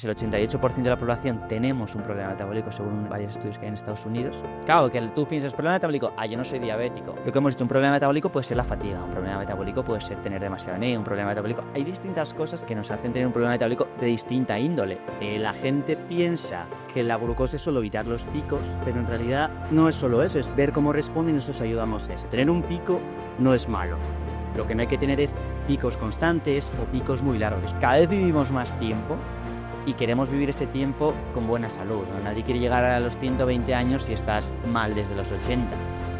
El 88% de la población tenemos un problema metabólico, según varios estudios que hay en Estados Unidos. Claro, que tú piensas, problema metabólico, yo no soy diabético. Lo que hemos dicho, un problema metabólico puede ser la fatiga, un problema metabólico puede ser tener demasiado acné, un problema metabólico. Hay distintas cosas que nos hacen tener un problema metabólico de distinta índole. La gente piensa que la glucosa es solo evitar los picos, pero en realidad no es solo eso, es ver cómo responde y nosotros ayudamos a eso. Tener un pico no es malo. Lo que no hay que tener es picos constantes o picos muy largos. Cada vez vivimos más tiempo y queremos vivir ese tiempo con buena salud, ¿no? Nadie quiere llegar a los 120 años si estás mal desde los 80.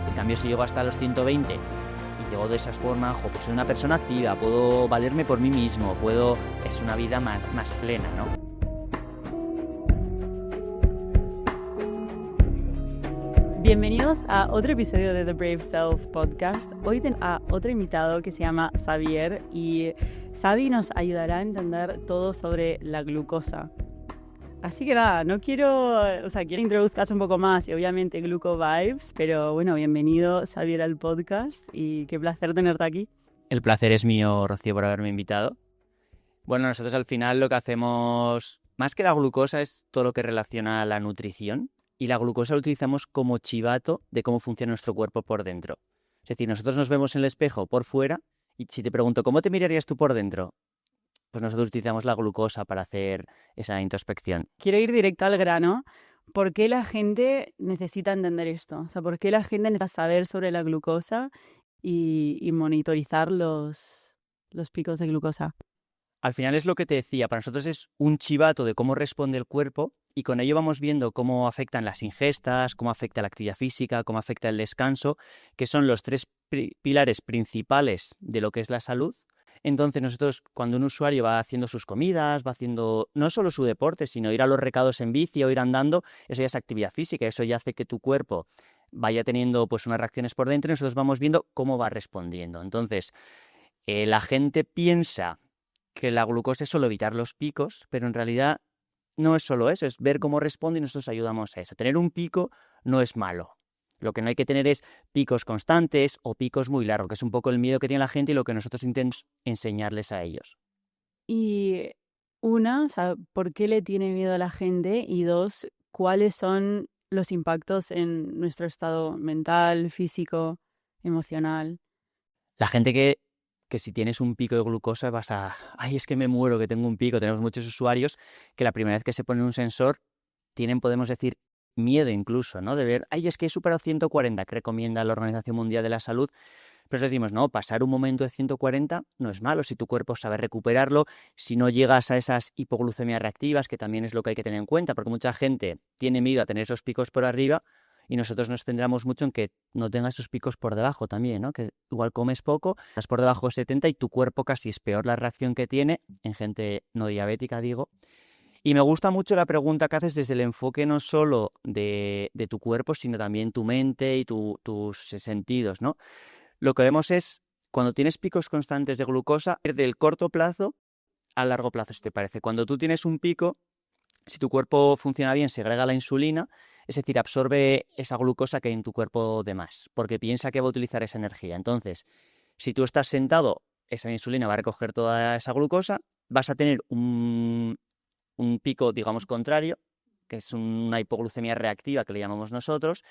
En cambio, si llego hasta los 120 y llego de esa forma, pues soy una persona activa, puedo valerme por mí mismo, es una vida más plena, ¿no? Bienvenidos a otro episodio de The Brave Self Podcast. Hoy tengo a otro invitado que se llama Xavier y Xavi nos ayudará a entender todo sobre la glucosa. Así que nada, quiero introduzcas un poco más y obviamente Gluco Vibes, pero bueno, bienvenido Xavier al podcast y qué placer tenerte aquí. El placer es mío, Rocío, por haberme invitado. Bueno, nosotros al final lo que hacemos, más que la glucosa, es todo lo que relaciona a la nutrición. Y la glucosa la utilizamos como chivato de cómo funciona nuestro cuerpo por dentro. Es decir, nosotros nos vemos en el espejo por fuera y si te pregunto, ¿cómo te mirarías tú por dentro? Pues nosotros utilizamos la glucosa para hacer esa introspección. Quiero ir directo al grano. ¿Por qué la gente necesita entender esto? O sea, ¿por qué la gente necesita saber sobre la glucosa y monitorizar los picos de glucosa? Al final es lo que te decía, para nosotros es un chivato de cómo responde el cuerpo y con ello vamos viendo cómo afectan las ingestas, cómo afecta la actividad física, cómo afecta el descanso, que son los tres pilares principales de lo que es la salud. Entonces nosotros, cuando un usuario va haciendo sus comidas, va haciendo no solo su deporte, sino ir a los recados en bici o ir andando, eso ya es actividad física, eso ya hace que tu cuerpo vaya teniendo pues unas reacciones por dentro y nosotros vamos viendo cómo va respondiendo. Entonces, la gente piensa que la glucosa es solo evitar los picos, pero en realidad no es solo eso, es ver cómo responde y nosotros ayudamos a eso. Tener un pico no es malo. Lo que no hay que tener es picos constantes o picos muy largos, que es un poco el miedo que tiene la gente y lo que nosotros intentamos enseñarles a ellos. Y una, o sea, ¿por qué le tiene miedo a la gente? Y dos, ¿cuáles son los impactos en nuestro estado mental, físico, emocional? La gente que si tienes un pico de glucosa es que me muero, que tengo un pico. Tenemos muchos usuarios que la primera vez que se ponen un sensor tienen, podemos decir, miedo incluso, ¿no? De ver, es que he superado 140, que recomienda la Organización Mundial de la Salud. Pero decimos, no, pasar un momento de 140 no es malo si tu cuerpo sabe recuperarlo, si no llegas a esas hipoglucemias reactivas, que también es lo que hay que tener en cuenta, porque mucha gente tiene miedo a tener esos picos por arriba y nosotros nos centramos mucho en que no tenga esos picos por debajo también, ¿no? Que igual comes poco, estás por debajo de 70 y tu cuerpo casi es peor la reacción que tiene, en gente no diabética, digo. Y me gusta mucho la pregunta que haces desde el enfoque no solo de tu cuerpo, sino también tu mente y tus sentidos, ¿no? Lo que vemos es, cuando tienes picos constantes de glucosa, ir del corto plazo al largo plazo, si te parece. Cuando tú tienes un pico, si tu cuerpo funciona bien, segrega la insulina, es decir, absorbe esa glucosa que hay en tu cuerpo de más, porque piensa que va a utilizar esa energía. Entonces, si tú estás sentado, esa insulina va a recoger toda esa glucosa, vas a tener un pico, digamos, contrario, que es una hipoglucemia reactiva, que le llamamos nosotros,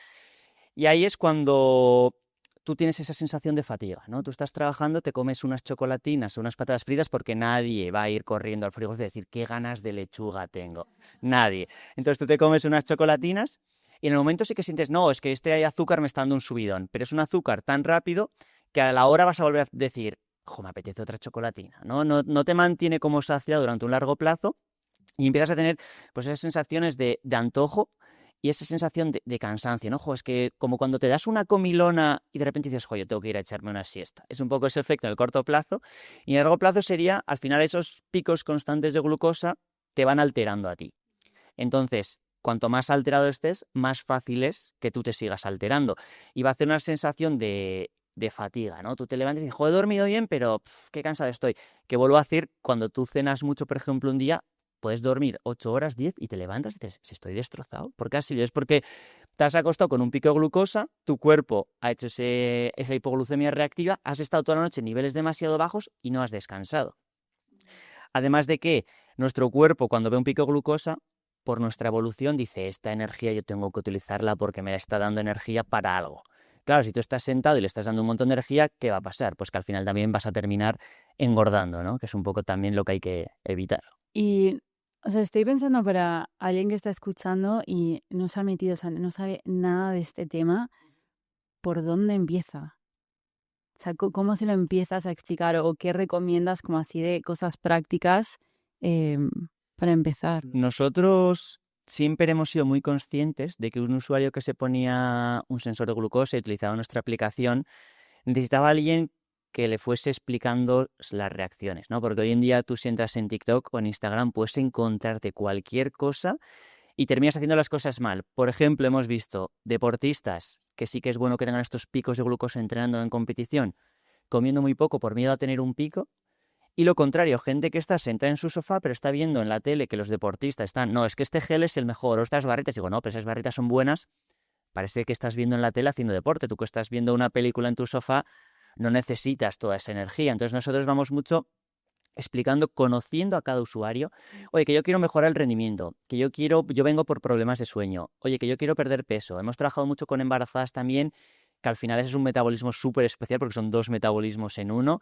y ahí es cuando tú tienes esa sensación de fatiga, ¿no? Tú estás trabajando, te comes unas chocolatinas o unas patatas fritas porque nadie va a ir corriendo al frigorífico y decir, qué ganas de lechuga tengo. Nadie. Entonces tú te comes unas chocolatinas y en el momento sí que sientes, no, es que este azúcar me está dando un subidón, pero es un azúcar tan rápido que a la hora vas a volver a decir, me apetece otra chocolatina, ¿no? No te mantiene como saciado durante un largo plazo y empiezas a tener pues esas sensaciones de antojo y esa sensación de cansancio, ¿no? Es que como cuando te das una comilona y de repente dices, yo tengo que ir a echarme una siesta. Es un poco ese efecto en el corto plazo. Y en el largo plazo sería, al final, esos picos constantes de glucosa te van alterando a ti. Entonces, cuanto más alterado estés, más fácil es que tú te sigas alterando. Y va a hacer una sensación de fatiga, ¿no? Tú te levantas y dices, he dormido bien, pero qué cansado estoy. Que vuelvo a decir, cuando tú cenas mucho, por ejemplo, un día, puedes dormir 8 horas, 10 y te levantas y dices, estoy destrozado. ¿Por qué así? Es porque te has acostado con un pico de glucosa, tu cuerpo ha hecho esa hipoglucemia reactiva, has estado toda la noche en niveles demasiado bajos y no has descansado. Además de que nuestro cuerpo, cuando ve un pico de glucosa, por nuestra evolución dice, esta energía yo tengo que utilizarla porque me está dando energía para algo. Claro, si tú estás sentado y le estás dando un montón de energía, ¿qué va a pasar? Pues que al final también vas a terminar engordando, ¿no? Que es un poco también lo que hay que evitar. Y, o sea, estoy pensando para alguien que está escuchando y no se ha metido, o sea, no sabe nada de este tema, ¿por dónde empieza? O sea, ¿cómo se lo empiezas a explicar o qué recomiendas como así de cosas prácticas em, para empezar? Nosotros siempre hemos sido muy conscientes de que un usuario que se ponía un sensor de glucosa y utilizaba nuestra aplicación necesitaba a alguien que le fuese explicando las reacciones, ¿no? Porque hoy en día tú si entras en TikTok o en Instagram puedes encontrarte cualquier cosa y terminas haciendo las cosas mal. Por ejemplo, hemos visto deportistas que sí que es bueno que tengan estos picos de glucosa entrenando en competición, comiendo muy poco por miedo a tener un pico. Y lo contrario, gente que está sentada en su sofá pero está viendo en la tele que los deportistas están, no, es que este gel es el mejor, o estas barritas, digo, no, pero esas barritas son buenas, parece que estás viendo en la tele haciendo deporte, tú que estás viendo una película en tu sofá no necesitas toda esa energía. Entonces nosotros vamos mucho explicando, conociendo a cada usuario, oye, que yo quiero mejorar el rendimiento, que yo vengo por problemas de sueño, oye, que yo quiero perder peso. Hemos trabajado mucho con embarazadas también, que al final ese es un metabolismo súper especial porque son 2 metabolismos en uno.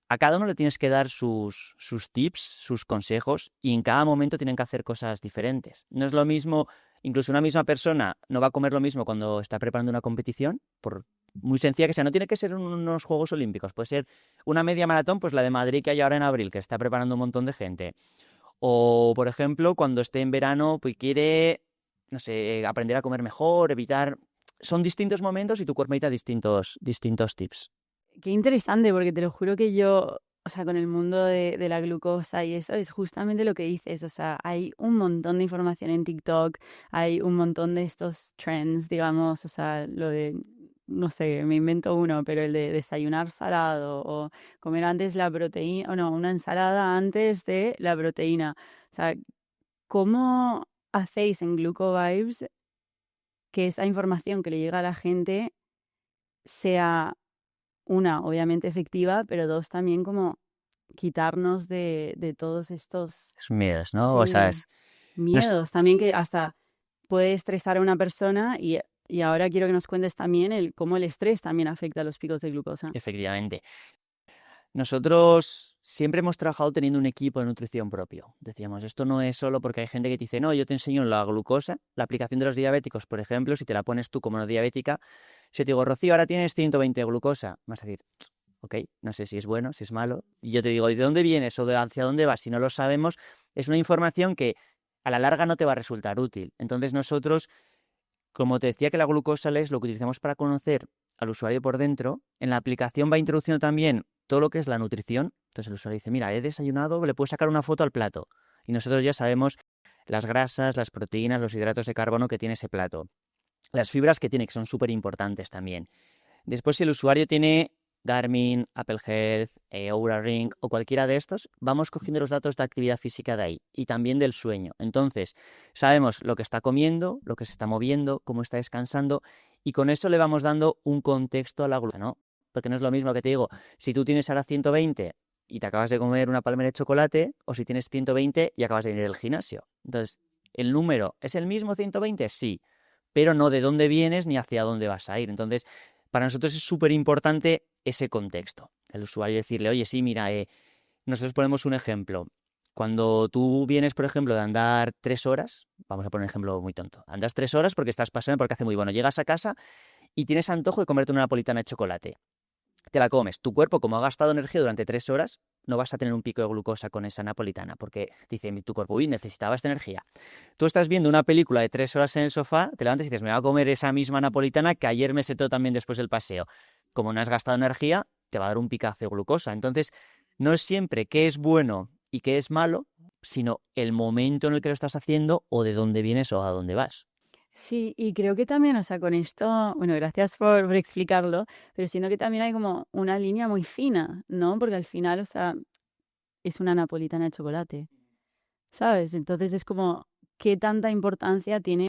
A cada uno le tienes que dar sus tips, sus consejos, y en cada momento tienen que hacer cosas diferentes. No es lo mismo, incluso una misma persona no va a comer lo mismo cuando está preparando una competición, por muy sencilla que sea. No tiene que ser unos Juegos Olímpicos, puede ser una media maratón, pues la de Madrid que hay ahora en abril, que está preparando un montón de gente. O, por ejemplo, cuando esté en verano, pues quiere, no sé, aprender a comer mejor, evitar... Son distintos momentos y tu cuerpo necesita distintos tips. Qué interesante, porque te lo juro que yo, o sea, con el mundo de la glucosa y eso, es justamente lo que dices. O sea, hay un montón de información en TikTok, hay un montón de estos trends, digamos, o sea, lo de, no sé, me invento uno, pero el de desayunar salado o comer antes la proteína, o no, una ensalada antes de la proteína. O sea, ¿cómo hacéis en GlucoVibes que esa información que le llega a la gente sea una, obviamente efectiva, pero dos, también como quitarnos de todos estos, Es miedos, ¿no? O sea, sí, miedos? También que hasta puede estresar a una persona y ahora quiero que nos cuentes también cómo el estrés también afecta a los picos de glucosa. efectivamente. Nosotros siempre hemos trabajado teniendo un equipo de nutrición propio. Decíamos, esto no es solo porque hay gente que te dice, no, yo te enseño la glucosa, la aplicación de los diabéticos, por ejemplo, si te la pones tú como no diabética, si te digo, Rocío, ahora tienes 120 de glucosa, vas a decir, ok, no sé si es bueno, si es malo. Y yo te digo, ¿y de dónde vienes o hacia dónde vas? Si no lo sabemos, es una información que a la larga no te va a resultar útil. Entonces nosotros, como te decía que la glucosa es lo que utilizamos para conocer al usuario por dentro, en la aplicación va introduciendo también todo lo que es la nutrición. Entonces el usuario dice, mira, he desayunado, le puedo sacar una foto al plato. Y nosotros ya sabemos las grasas, las proteínas, los hidratos de carbono que tiene ese plato. Las fibras que tiene, que son súper importantes también. Después, si el usuario tiene Garmin, Apple Health, Oura Ring o cualquiera de estos, vamos cogiendo los datos de actividad física de ahí y también del sueño. Entonces, sabemos lo que está comiendo, lo que se está moviendo, cómo está descansando, y con eso le vamos dando un contexto a la glucosa, ¿no? Porque no es lo mismo que te digo, si tú tienes ahora 120 y te acabas de comer una palmera de chocolate, o si tienes 120 y acabas de venir del gimnasio. Entonces, ¿el número es el mismo 120? Sí, pero no de dónde vienes ni hacia dónde vas a ir. Entonces, para nosotros es súper importante ese contexto. El usuario decirle, oye, sí, mira, nosotros ponemos un ejemplo. Cuando tú vienes, por ejemplo, de andar 3 horas, vamos a poner un ejemplo muy tonto, andas 3 horas porque estás pasando, porque hace muy bueno, llegas a casa y tienes antojo de comerte una napolitana de chocolate. Te la comes. Tu cuerpo, como ha gastado energía durante 3 horas, no vas a tener un pico de glucosa con esa napolitana, porque dice tu cuerpo, uy, necesitaba esta energía. Tú estás viendo una película de 3 horas en el sofá, te levantas y dices, me voy a comer esa misma napolitana que ayer me setó también después del paseo. Como no has gastado energía, te va a dar un picazo de glucosa. Entonces, no es siempre qué es bueno y qué es malo, sino el momento en el que lo estás haciendo o de dónde vienes o a dónde vas. Sí, y creo que también, o sea, con esto, bueno, gracias por explicarlo, pero siento que también hay como una línea muy fina, ¿no? Porque al final, o sea, es una napolitana de chocolate, ¿sabes? Entonces es como, ¿qué tanta importancia tiene?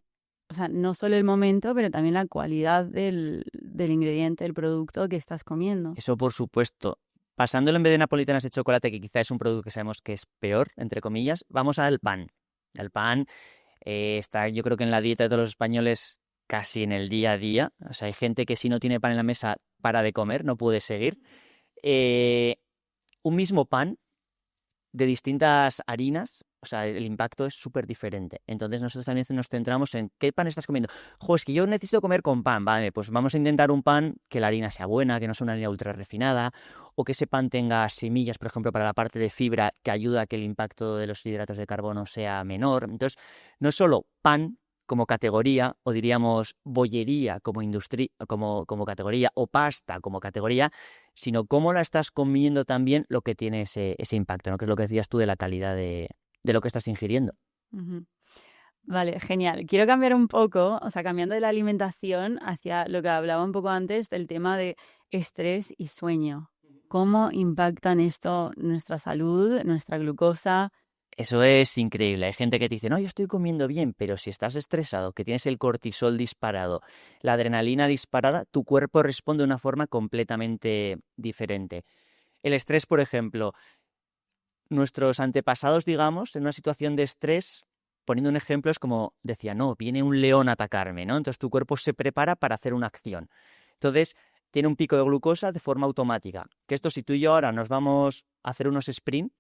O sea, no solo el momento, pero también la cualidad del ingrediente, del producto que estás comiendo. Eso por supuesto. Pasándolo en vez de napolitanas de chocolate, que quizá es un producto que sabemos que es peor, entre comillas, vamos al pan. El pan está, yo creo que en la dieta de todos los españoles casi en el día a día. O sea, hay gente que si no tiene pan en la mesa para de comer, no puede seguir. Eh, un mismo pan de distintas harinas, o sea, el impacto es súper diferente. Entonces nosotros también nos centramos en qué pan estás comiendo. Jo, es que yo necesito comer con pan, vale, pues vamos a intentar un pan que la harina sea buena, que no sea una harina ultra refinada, o que ese pan tenga semillas, por ejemplo, para la parte de fibra, que ayuda a que el impacto de los hidratos de carbono sea menor. Entonces, no es solo pan como categoría, o diríamos bollería como categoría, o pasta como categoría, sino cómo la estás comiendo también lo que tiene ese impacto, ¿no? Que es lo que decías tú de la calidad de lo que estás ingiriendo. Ujú. Vale, genial. Quiero cambiar un poco, o sea, cambiando de la alimentación hacia lo que hablaba un poco antes del tema de estrés y sueño. ¿Cómo impactan esto nuestra salud, nuestra glucosa? Eso es increíble. Hay gente que te dice, no, yo estoy comiendo bien, pero si estás estresado, que tienes el cortisol disparado, la adrenalina disparada, tu cuerpo responde de una forma completamente diferente. El estrés, por ejemplo, nuestros antepasados, digamos, en una situación de estrés, poniendo un ejemplo, es como decía, no, viene un león a atacarme, ¿no? Entonces tu cuerpo se prepara para hacer una acción. Entonces, tiene un pico de glucosa de forma automática. Que esto, si tú y yo ahora nos vamos a hacer unos sprint,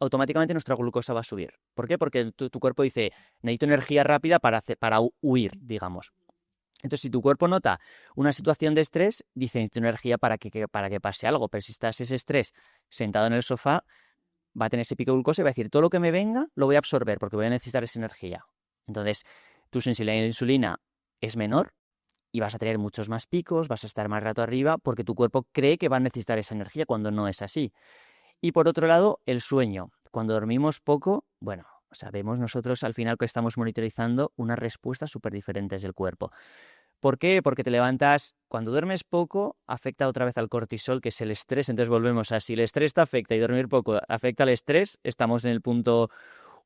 automáticamente nuestra glucosa va a subir. ¿Por qué? Porque tu cuerpo dice, necesito energía rápida para huir, digamos. Entonces, si tu cuerpo nota una situación de estrés, dice, necesito energía para que pase algo. Pero si estás ese estrés sentado en el sofá, va a tener ese pico de glucosa y va a decir, todo lo que me venga lo voy a absorber porque voy a necesitar esa energía. Entonces, tu sensibilidad a la insulina es menor y vas a tener muchos más picos, vas a estar más rato arriba porque tu cuerpo cree que va a necesitar esa energía cuando no es así. Y por otro lado, el sueño. Cuando dormimos poco, bueno, sabemos nosotros al final que estamos monitorizando unas respuestas súper diferentes del cuerpo. ¿Por qué? Porque te levantas, cuando duermes poco, afecta otra vez al cortisol, que es el estrés, entonces volvemos a, si el estrés te afecta y dormir poco afecta al estrés, estamos en el punto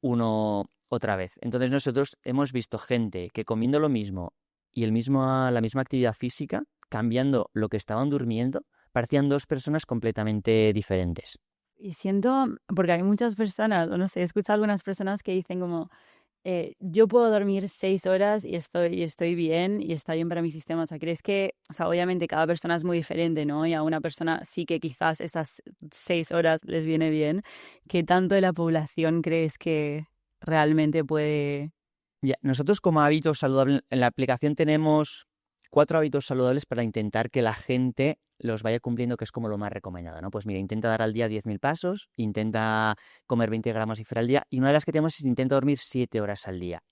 uno otra vez. Entonces nosotros hemos visto gente que comiendo lo mismo y la misma actividad física, cambiando lo que estaban durmiendo, parecían dos personas completamente diferentes. Y siento, porque hay muchas personas, o no sé, he escuchado algunas personas que dicen como, yo puedo dormir 6 horas y estoy bien y está bien para mi sistema. O sea, ¿crees que, o sea, obviamente cada persona es muy diferente, ¿no? Y a una persona sí que quizás esas 6 horas les viene bien. ¿Qué tanto de la población crees que realmente puede? Ya, nosotros como hábitos saludables, en la aplicación tenemos 4 hábitos saludables para intentar que la gente los vaya cumpliendo, que es como lo más recomendado, ¿no? Pues mira, intenta dar al día 10.000 pasos, intenta comer 20 gramos de fibra al día y una de las que tenemos es intenta dormir 7 horas al día.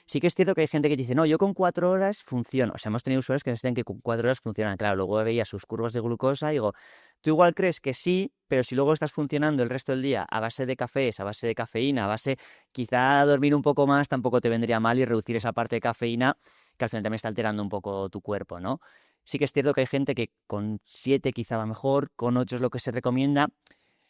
Sí que es cierto que hay gente que dice, no, yo con 4 horas funciono. O sea, hemos tenido usuarios que nos dicen que con 4 horas funcionan. Claro, luego veía sus curvas de glucosa y digo, tú igual crees que sí, pero si luego estás funcionando el resto del día a base de cafés, a base de cafeína, a base, quizá dormir un poco más tampoco te vendría mal y reducir esa parte de cafeína que al final también está alterando un poco tu cuerpo, ¿no? Sí que es cierto que hay gente que con 7 quizá va mejor, con 8 es lo que se recomienda.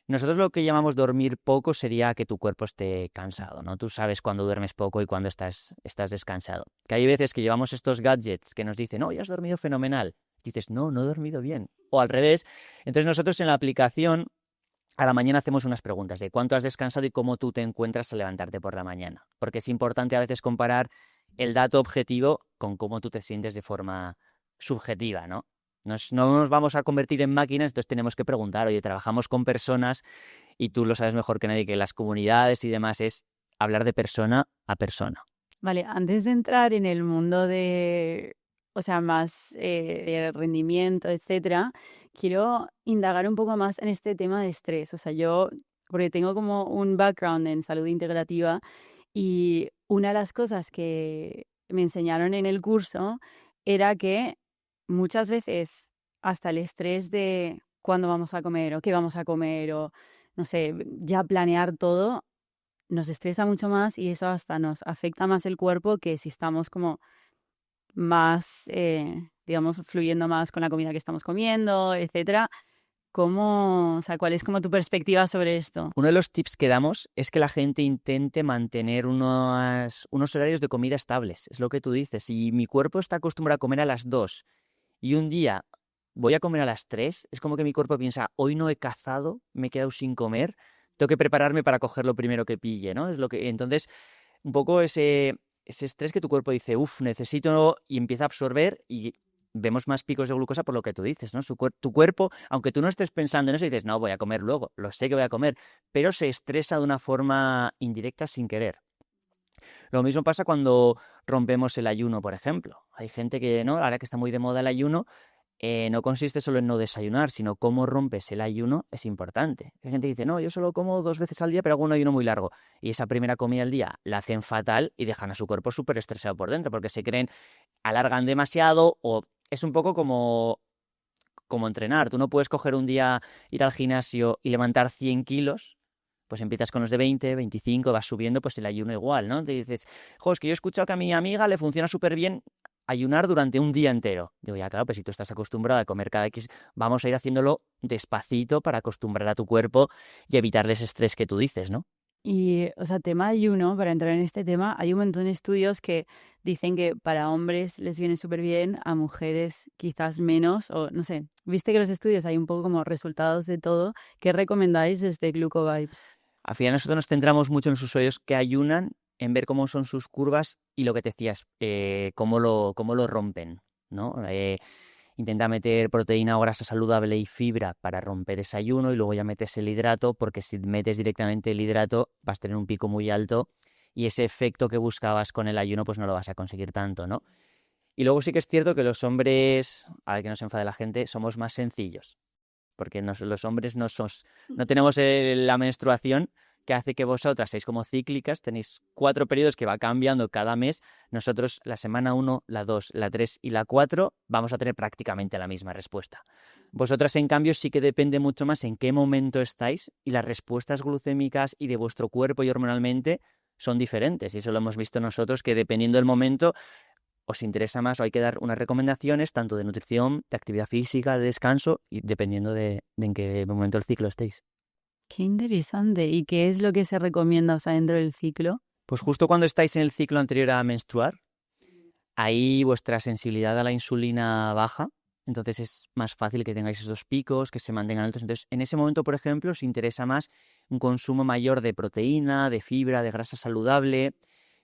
Nosotros lo que llamamos dormir poco sería que tu cuerpo esté cansado, ¿no? Tú sabes cuándo duermes poco y cuándo estás descansado. Que hay veces que llevamos estos gadgets que nos dicen, oh, ya has dormido fenomenal. Dices, no, no he dormido bien. O al revés. Entonces nosotros en la aplicación a la mañana hacemos unas preguntas de cuánto has descansado y cómo tú te encuentras al levantarte por la mañana. Porque es importante a veces comparar el dato objetivo con cómo tú te sientes de forma subjetiva, ¿no? No nos vamos a convertir en máquinas, entonces tenemos que preguntar, oye, trabajamos con personas y tú lo sabes mejor que nadie, que las comunidades y demás es hablar de persona a persona. Vale, antes de entrar en el mundo de, o sea, más de rendimiento, etcétera, quiero indagar un poco más en este tema de estrés. O sea, yo, porque tengo como un background en salud integrativa y una de las cosas que me enseñaron en el curso era que muchas veces hasta el estrés de cuándo vamos a comer o qué vamos a comer o, no sé, ya planear todo nos estresa mucho más y eso hasta nos afecta más el cuerpo que si estamos como más, digamos, fluyendo más con la comida que estamos comiendo, etcétera. ¿Cómo, o sea, cuál es como tu perspectiva sobre esto? Uno de los tips que damos es que la gente intente mantener unos horarios de comida estables. Es lo que tú dices. Si mi cuerpo está acostumbrado a comer a las 2 y un día voy a comer a las 3, es como que mi cuerpo piensa, hoy no he cazado, me he quedado sin comer, tengo que prepararme para coger lo primero que pille, ¿no? Es lo que, entonces, un poco ese estrés que tu cuerpo dice, necesito, y empieza a absorber y vemos más picos de glucosa por lo que tú dices, ¿no? Tu cuerpo, aunque tú no estés pensando en eso, dices, no, voy a comer luego, lo sé que voy a comer, pero se estresa de una forma indirecta sin querer. Lo mismo pasa cuando rompemos el ayuno, por ejemplo. Hay gente que, ¿no? Ahora que está muy de moda el ayuno, no consiste solo en no desayunar, sino cómo rompes el ayuno es importante. Hay gente que dice, no, yo solo como 2 veces al día, pero hago un ayuno muy largo. Y esa primera comida al día la hacen fatal y dejan a su cuerpo súper estresado por dentro, porque se creen, alargan demasiado o es un poco como entrenar. Tú no puedes coger un día, ir al gimnasio y levantar 100 kilos, pues empiezas con los de 20, 25, vas subiendo, pues el ayuno igual, ¿no? Te dices, jo, es que yo he escuchado que a mi amiga le funciona súper bien ayunar durante un día entero. Digo, ya claro, pues si tú estás acostumbrado a comer cada X, vamos a ir haciéndolo despacito para acostumbrar a tu cuerpo y evitarle ese estrés que tú dices, ¿no? Y, o sea, tema ayuno, para entrar en este tema, hay un montón de estudios que dicen que para hombres les viene súper bien, a mujeres quizás menos, o no sé, viste que los estudios hay un poco como resultados de todo. ¿Qué recomendáis desde GlucoVibes? Al final nosotros nos centramos mucho en los usuarios que ayunan, en ver cómo son sus curvas y lo que te decías, cómo lo rompen, ¿no? Intenta meter proteína o grasa saludable y fibra para romper ese ayuno y luego ya metes el hidrato, porque si metes directamente el hidrato vas a tener un pico muy alto y ese efecto que buscabas con el ayuno pues no lo vas a conseguir tanto, ¿no? Y luego sí que es cierto que los hombres, a ver que no se enfade la gente, somos más sencillos, porque los hombres no tenemos la menstruación que hace que vosotras seáis como cíclicas, tenéis 4 periodos que va cambiando cada mes. Nosotros la semana 1, la 2, la 3 y la 4 vamos a tener prácticamente la misma respuesta. Vosotras, en cambio, sí que depende mucho más en qué momento estáis y las respuestas glucémicas y de vuestro cuerpo y hormonalmente son diferentes. Y eso lo hemos visto nosotros, que dependiendo del momento os interesa más o hay que dar unas recomendaciones tanto de nutrición, de actividad física, de descanso y dependiendo de en qué momento del ciclo estéis. Qué interesante. ¿Y qué es lo que se recomienda, o sea, dentro del ciclo? Pues justo cuando estáis en el ciclo anterior a menstruar, ahí vuestra sensibilidad a la insulina baja, entonces es más fácil que tengáis esos picos, que se mantengan altos. Entonces, en ese momento, por ejemplo, os interesa más un consumo mayor de proteína, de fibra, de grasa saludable.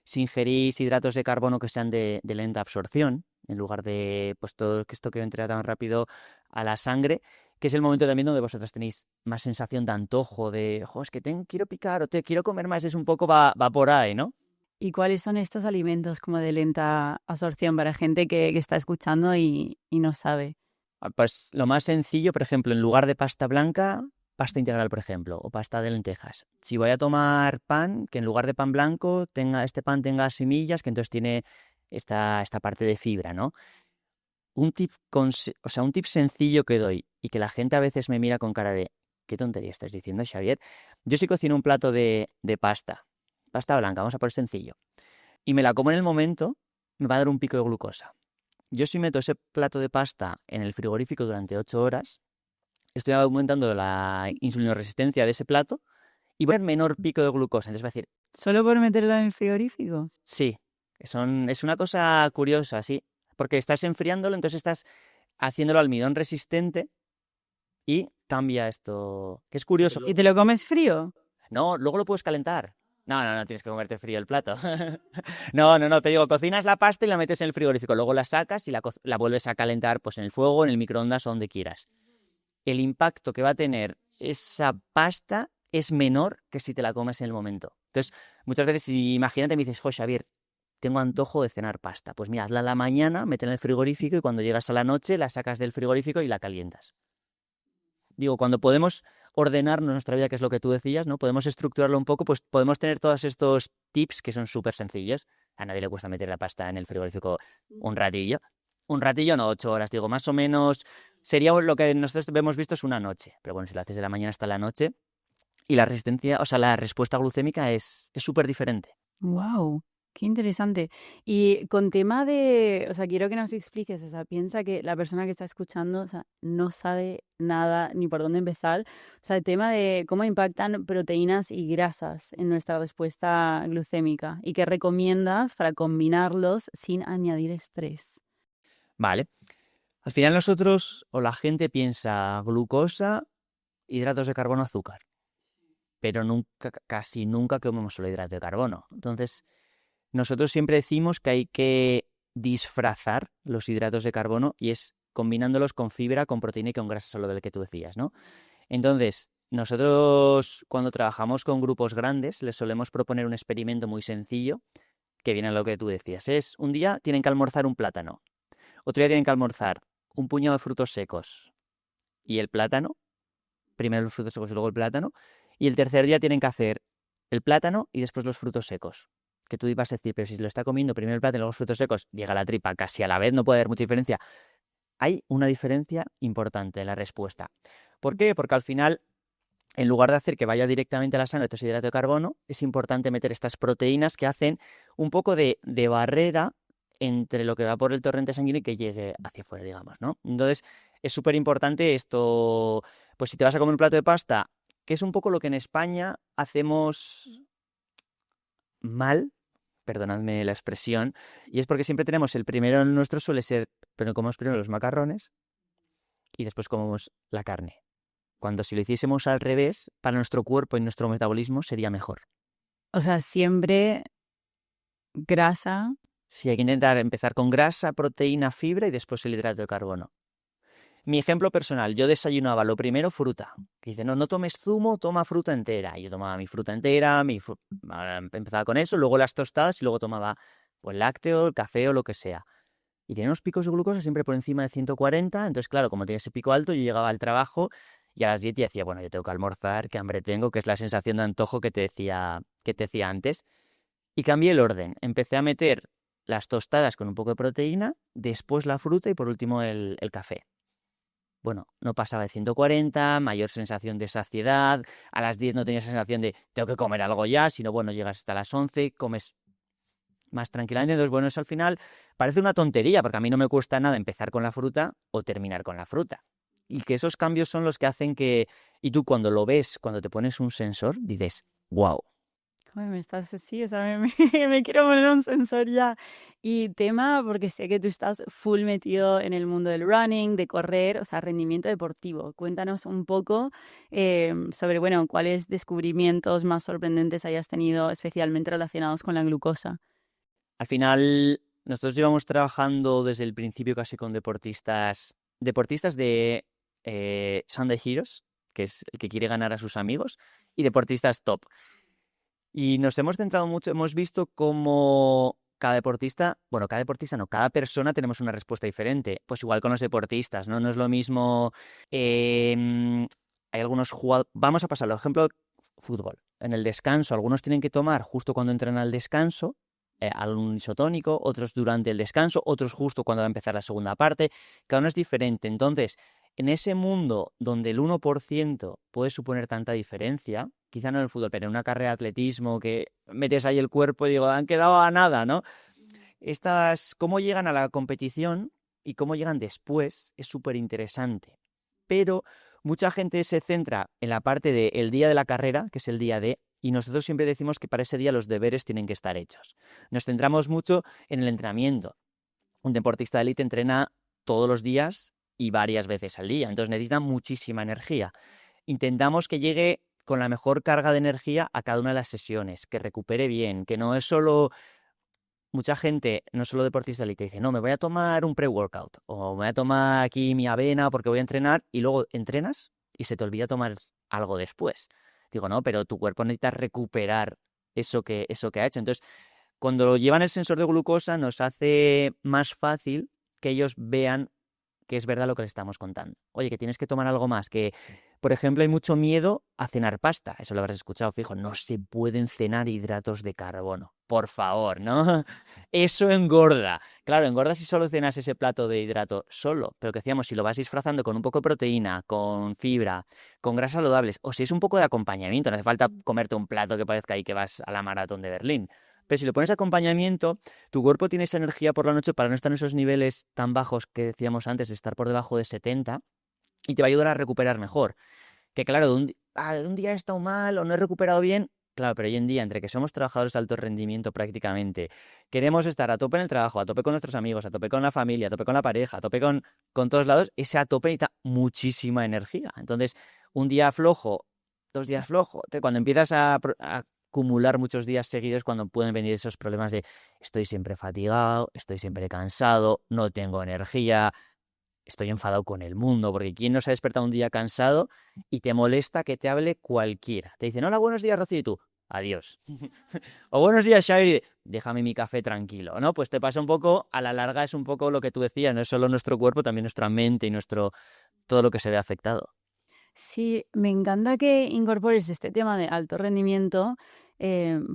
Si ingerís hidratos de carbono que sean de lenta absorción, en lugar de pues todo esto que entra tan rápido a la sangre, que es el momento también donde vosotras tenéis más sensación de antojo, de, jo, es que quiero picar o te quiero comer más, es un poco va por ahí, ¿no? ¿Y cuáles son estos alimentos como de lenta absorción para gente que está escuchando y no sabe? Pues lo más sencillo, por ejemplo, en lugar de pasta blanca, pasta integral, por ejemplo, o pasta de lentejas. Si voy a tomar pan, que en lugar de pan blanco este pan tenga semillas, que entonces tiene esta parte de fibra, ¿no? Un tip sencillo que doy y que la gente a veces me mira con cara de ¿qué tontería estás diciendo, Xavier? Yo sí cocino un plato de pasta blanca, vamos a por sencillo, y me la como en el momento, me va a dar un pico de glucosa. Yo si meto ese plato de pasta en el frigorífico durante 8 horas, estoy aumentando la insulinoresistencia de ese plato y voy a tener menor pico de glucosa. Entonces va a decir, ¿Solo por meterlo en el frigorífico? sí, es una cosa curiosa, sí, porque estás enfriándolo, entonces estás haciéndolo almidón resistente y cambia esto, que es curioso. ¿Y te lo comes frío? No, luego lo puedes calentar. No, tienes que comerte frío el plato. No, te digo, cocinas la pasta y la metes en el frigorífico, luego la sacas y la vuelves a calentar pues en el fuego, en el microondas o donde quieras. El impacto que va a tener esa pasta es menor que si te la comes en el momento. Entonces, muchas veces, imagínate, me dices, jo, Xavier, tengo antojo de cenar pasta. Pues mira, hazla a la mañana, mete en el frigorífico y cuando llegas a la noche la sacas del frigorífico y la calientas. Digo, cuando podemos ordenarnos nuestra vida, que es lo que tú decías, ¿no? Podemos estructurarlo un poco, pues podemos tener todos estos tips que son súper sencillos. A nadie le cuesta meter la pasta en el frigorífico un ratillo. Un ratillo, no, 8 horas, digo, más o menos sería lo que nosotros hemos visto es una noche. Pero bueno, si lo haces de la mañana hasta la noche y la resistencia, o sea, la respuesta glucémica es súper diferente. Wow, qué interesante. Y con tema de, o sea, quiero que nos expliques, o sea, piensa que la persona que está escuchando, o sea, no sabe nada ni por dónde empezar. O sea, el tema de cómo impactan proteínas y grasas en nuestra respuesta glucémica y qué recomiendas para combinarlos sin añadir estrés. Vale. Al final nosotros o la gente piensa glucosa, hidratos de carbono, azúcar, pero casi nunca comemos solo hidratos de carbono. Entonces, nosotros siempre decimos que hay que disfrazar los hidratos de carbono y es combinándolos con fibra, con proteína y con grasa saludable que tú decías, ¿no? Entonces, nosotros cuando trabajamos con grupos grandes les solemos proponer un experimento muy sencillo que viene a lo que tú decías. Es un día tienen que almorzar un plátano, otro día tienen que almorzar un puñado de frutos secos y el plátano, primero los frutos secos y luego el plátano, y el tercer día tienen que hacer el plátano y después los frutos secos. Que tú ibas a decir, pero si lo está comiendo primero el plátano y luego los frutos secos, llega a la tripa casi a la vez, no puede haber mucha diferencia. Hay una diferencia importante en la respuesta. ¿Por qué? Porque al final, en lugar de hacer que vaya directamente a la sangre estos hidratos de carbono, es importante meter estas proteínas que hacen un poco de barrera entre lo que va por el torrente sanguíneo y que llegue hacia afuera, digamos, ¿no? Entonces, es súper importante esto, pues si te vas a comer un plato de pasta, que es un poco lo que en España hacemos mal, perdonadme la expresión, y es porque siempre tenemos el primero nuestro suele ser, pero comemos primero los macarrones y después comemos la carne. Cuando si lo hiciésemos al revés, para nuestro cuerpo y nuestro metabolismo sería mejor. O sea, siempre grasa. Sí, hay que intentar empezar con grasa, proteína, fibra y después el hidrato de carbono. Mi ejemplo personal, yo desayunaba lo primero fruta. Que dice, no tomes zumo, toma fruta entera. Y yo tomaba mi fruta entera, empezaba con eso, luego las tostadas y luego tomaba pues lácteo, el café o lo que sea. Y tenía unos picos de glucosa siempre por encima de 140, entonces claro, como tenía ese pico alto, yo llegaba al trabajo y a las 10 y decía, bueno, yo tengo que almorzar, qué hambre tengo, que es la sensación de antojo que te decía antes. Y cambié el orden, empecé a meter las tostadas con un poco de proteína, después la fruta y por último el café. Bueno, no pasaba de 140, mayor sensación de saciedad, a las 10 no tenías sensación de tengo que comer algo ya, sino bueno, llegas hasta las 11, comes más tranquilamente. Entonces, bueno, eso al final parece una tontería, porque a mí no me cuesta nada empezar con la fruta o terminar con la fruta. Y que esos cambios son los que hacen que, y tú cuando lo ves, cuando te pones un sensor, dices, wow. Ay, me estás así, o sea, me quiero poner un sensor ya. Y tema, porque sé que tú estás full metido en el mundo del running, de correr, o sea, rendimiento deportivo. Cuéntanos un poco sobre, bueno, cuáles descubrimientos más sorprendentes hayas tenido, especialmente relacionados con la glucosa. Al final, nosotros llevamos trabajando desde el principio casi con deportistas de Sunday Heroes, que es el que quiere ganar a sus amigos, y deportistas top. Y nos hemos centrado mucho, hemos visto cómo cada deportista no, cada persona tenemos una respuesta diferente. Pues igual con los deportistas, ¿no? No es lo mismo. Hay algunos jugadores. Vamos a pasarlo, ejemplo, fútbol. En el descanso, algunos tienen que tomar justo cuando entran al descanso, algún isotónico, otros durante el descanso, otros justo cuando va a empezar la segunda parte. Cada uno es diferente. Entonces, en ese mundo donde el 1% puede suponer tanta diferencia, quizá no en el fútbol, pero en una carrera de atletismo que metes ahí el cuerpo y digo, han quedado a nada, ¿no? Cómo llegan a la competición y cómo llegan después es súper interesante. Pero mucha gente se centra en la parte del día de la carrera, que es el día D, y nosotros siempre decimos que para ese día los deberes tienen que estar hechos. Nos centramos mucho en el entrenamiento. Un deportista de élite entrena todos los días y varias veces al día, entonces necesita muchísima energía. Intentamos que llegue con la mejor carga de energía a cada una de las sesiones, que recupere bien, que no es solo... Mucha gente, no solo deportista de élite, dice, no, me voy a tomar un pre-workout o me voy a tomar aquí mi avena porque voy a entrenar y luego entrenas y se te olvida tomar algo después. Digo, no, pero tu cuerpo necesita recuperar eso que ha hecho. Entonces, cuando lo llevan el sensor de glucosa nos hace más fácil que ellos vean que es verdad lo que les estamos contando. Oye, que tienes que tomar algo más, que, por ejemplo, hay mucho miedo a cenar pasta. Eso lo habrás escuchado, fijo. No se pueden cenar hidratos de carbono. Por favor, ¿no? Eso engorda. Claro, engorda si solo cenas ese plato de hidrato solo. Pero que decíamos, si lo vas disfrazando con un poco de proteína, con fibra, con grasas saludables, o si es un poco de acompañamiento, no hace falta comerte un plato que parezca ahí que vas a la maratón de Berlín. Pero si le pones acompañamiento, tu cuerpo tiene esa energía por la noche para no estar en esos niveles tan bajos que decíamos antes, de estar por debajo de 70, y te va a ayudar a recuperar mejor. Que claro, un día he estado mal o no he recuperado bien, Claro, pero hoy en día, entre que somos trabajadores de alto rendimiento prácticamente, queremos estar a tope en el trabajo, a tope con nuestros amigos, a tope con la familia, a tope con la pareja, a tope con todos lados, ese a tope necesita muchísima energía. Entonces, un día flojo, 2 días flojo, cuando empiezas a acumular muchos días seguidos, cuando pueden venir esos problemas de estoy siempre fatigado, estoy siempre cansado, no tengo energía, estoy enfadado con el mundo, porque ¿quién no se ha despertado un día cansado y te molesta que te hable cualquiera? Te dicen, hola, buenos días, Rocío, y tú, adiós. O buenos días, Xavi, y déjame mi café tranquilo, ¿no? Pues te pasa un poco, a la larga es un poco lo que tú decías, no es solo nuestro cuerpo, también nuestra mente y todo lo que se ve afectado. Sí, me encanta que incorpores este tema de alto rendimiento,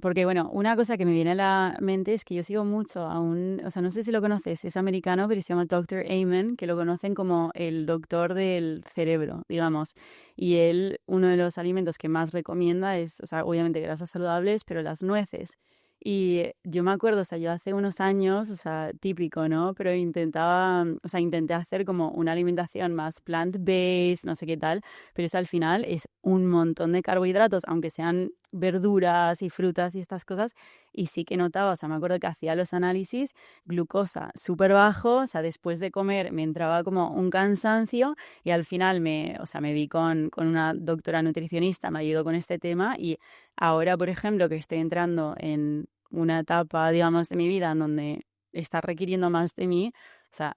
porque bueno, una cosa que me viene a la mente es que yo sigo mucho a o sea, no sé si lo conoces, es americano, pero se llama Dr. Amen, que lo conocen como el doctor del cerebro, digamos. Y él, uno de los alimentos que más recomienda es, o sea, obviamente grasas saludables, pero las nueces. Y yo me acuerdo, o sea, yo hace unos años, o sea, típico, ¿no? Pero intentaba, o sea, intenté hacer como una alimentación más plant-based, no sé qué tal, pero eso al final es un montón de carbohidratos, aunque sean verduras y frutas y estas cosas, y sí que notaba, o sea, me acuerdo que hacía los análisis, glucosa súper bajo, o sea, después de comer me entraba como un cansancio y al final o sea, me vi con una doctora nutricionista, me ayudó con este tema y ahora, por ejemplo, que estoy entrando en una etapa, digamos, de mi vida en donde está requiriendo más de mí, o sea,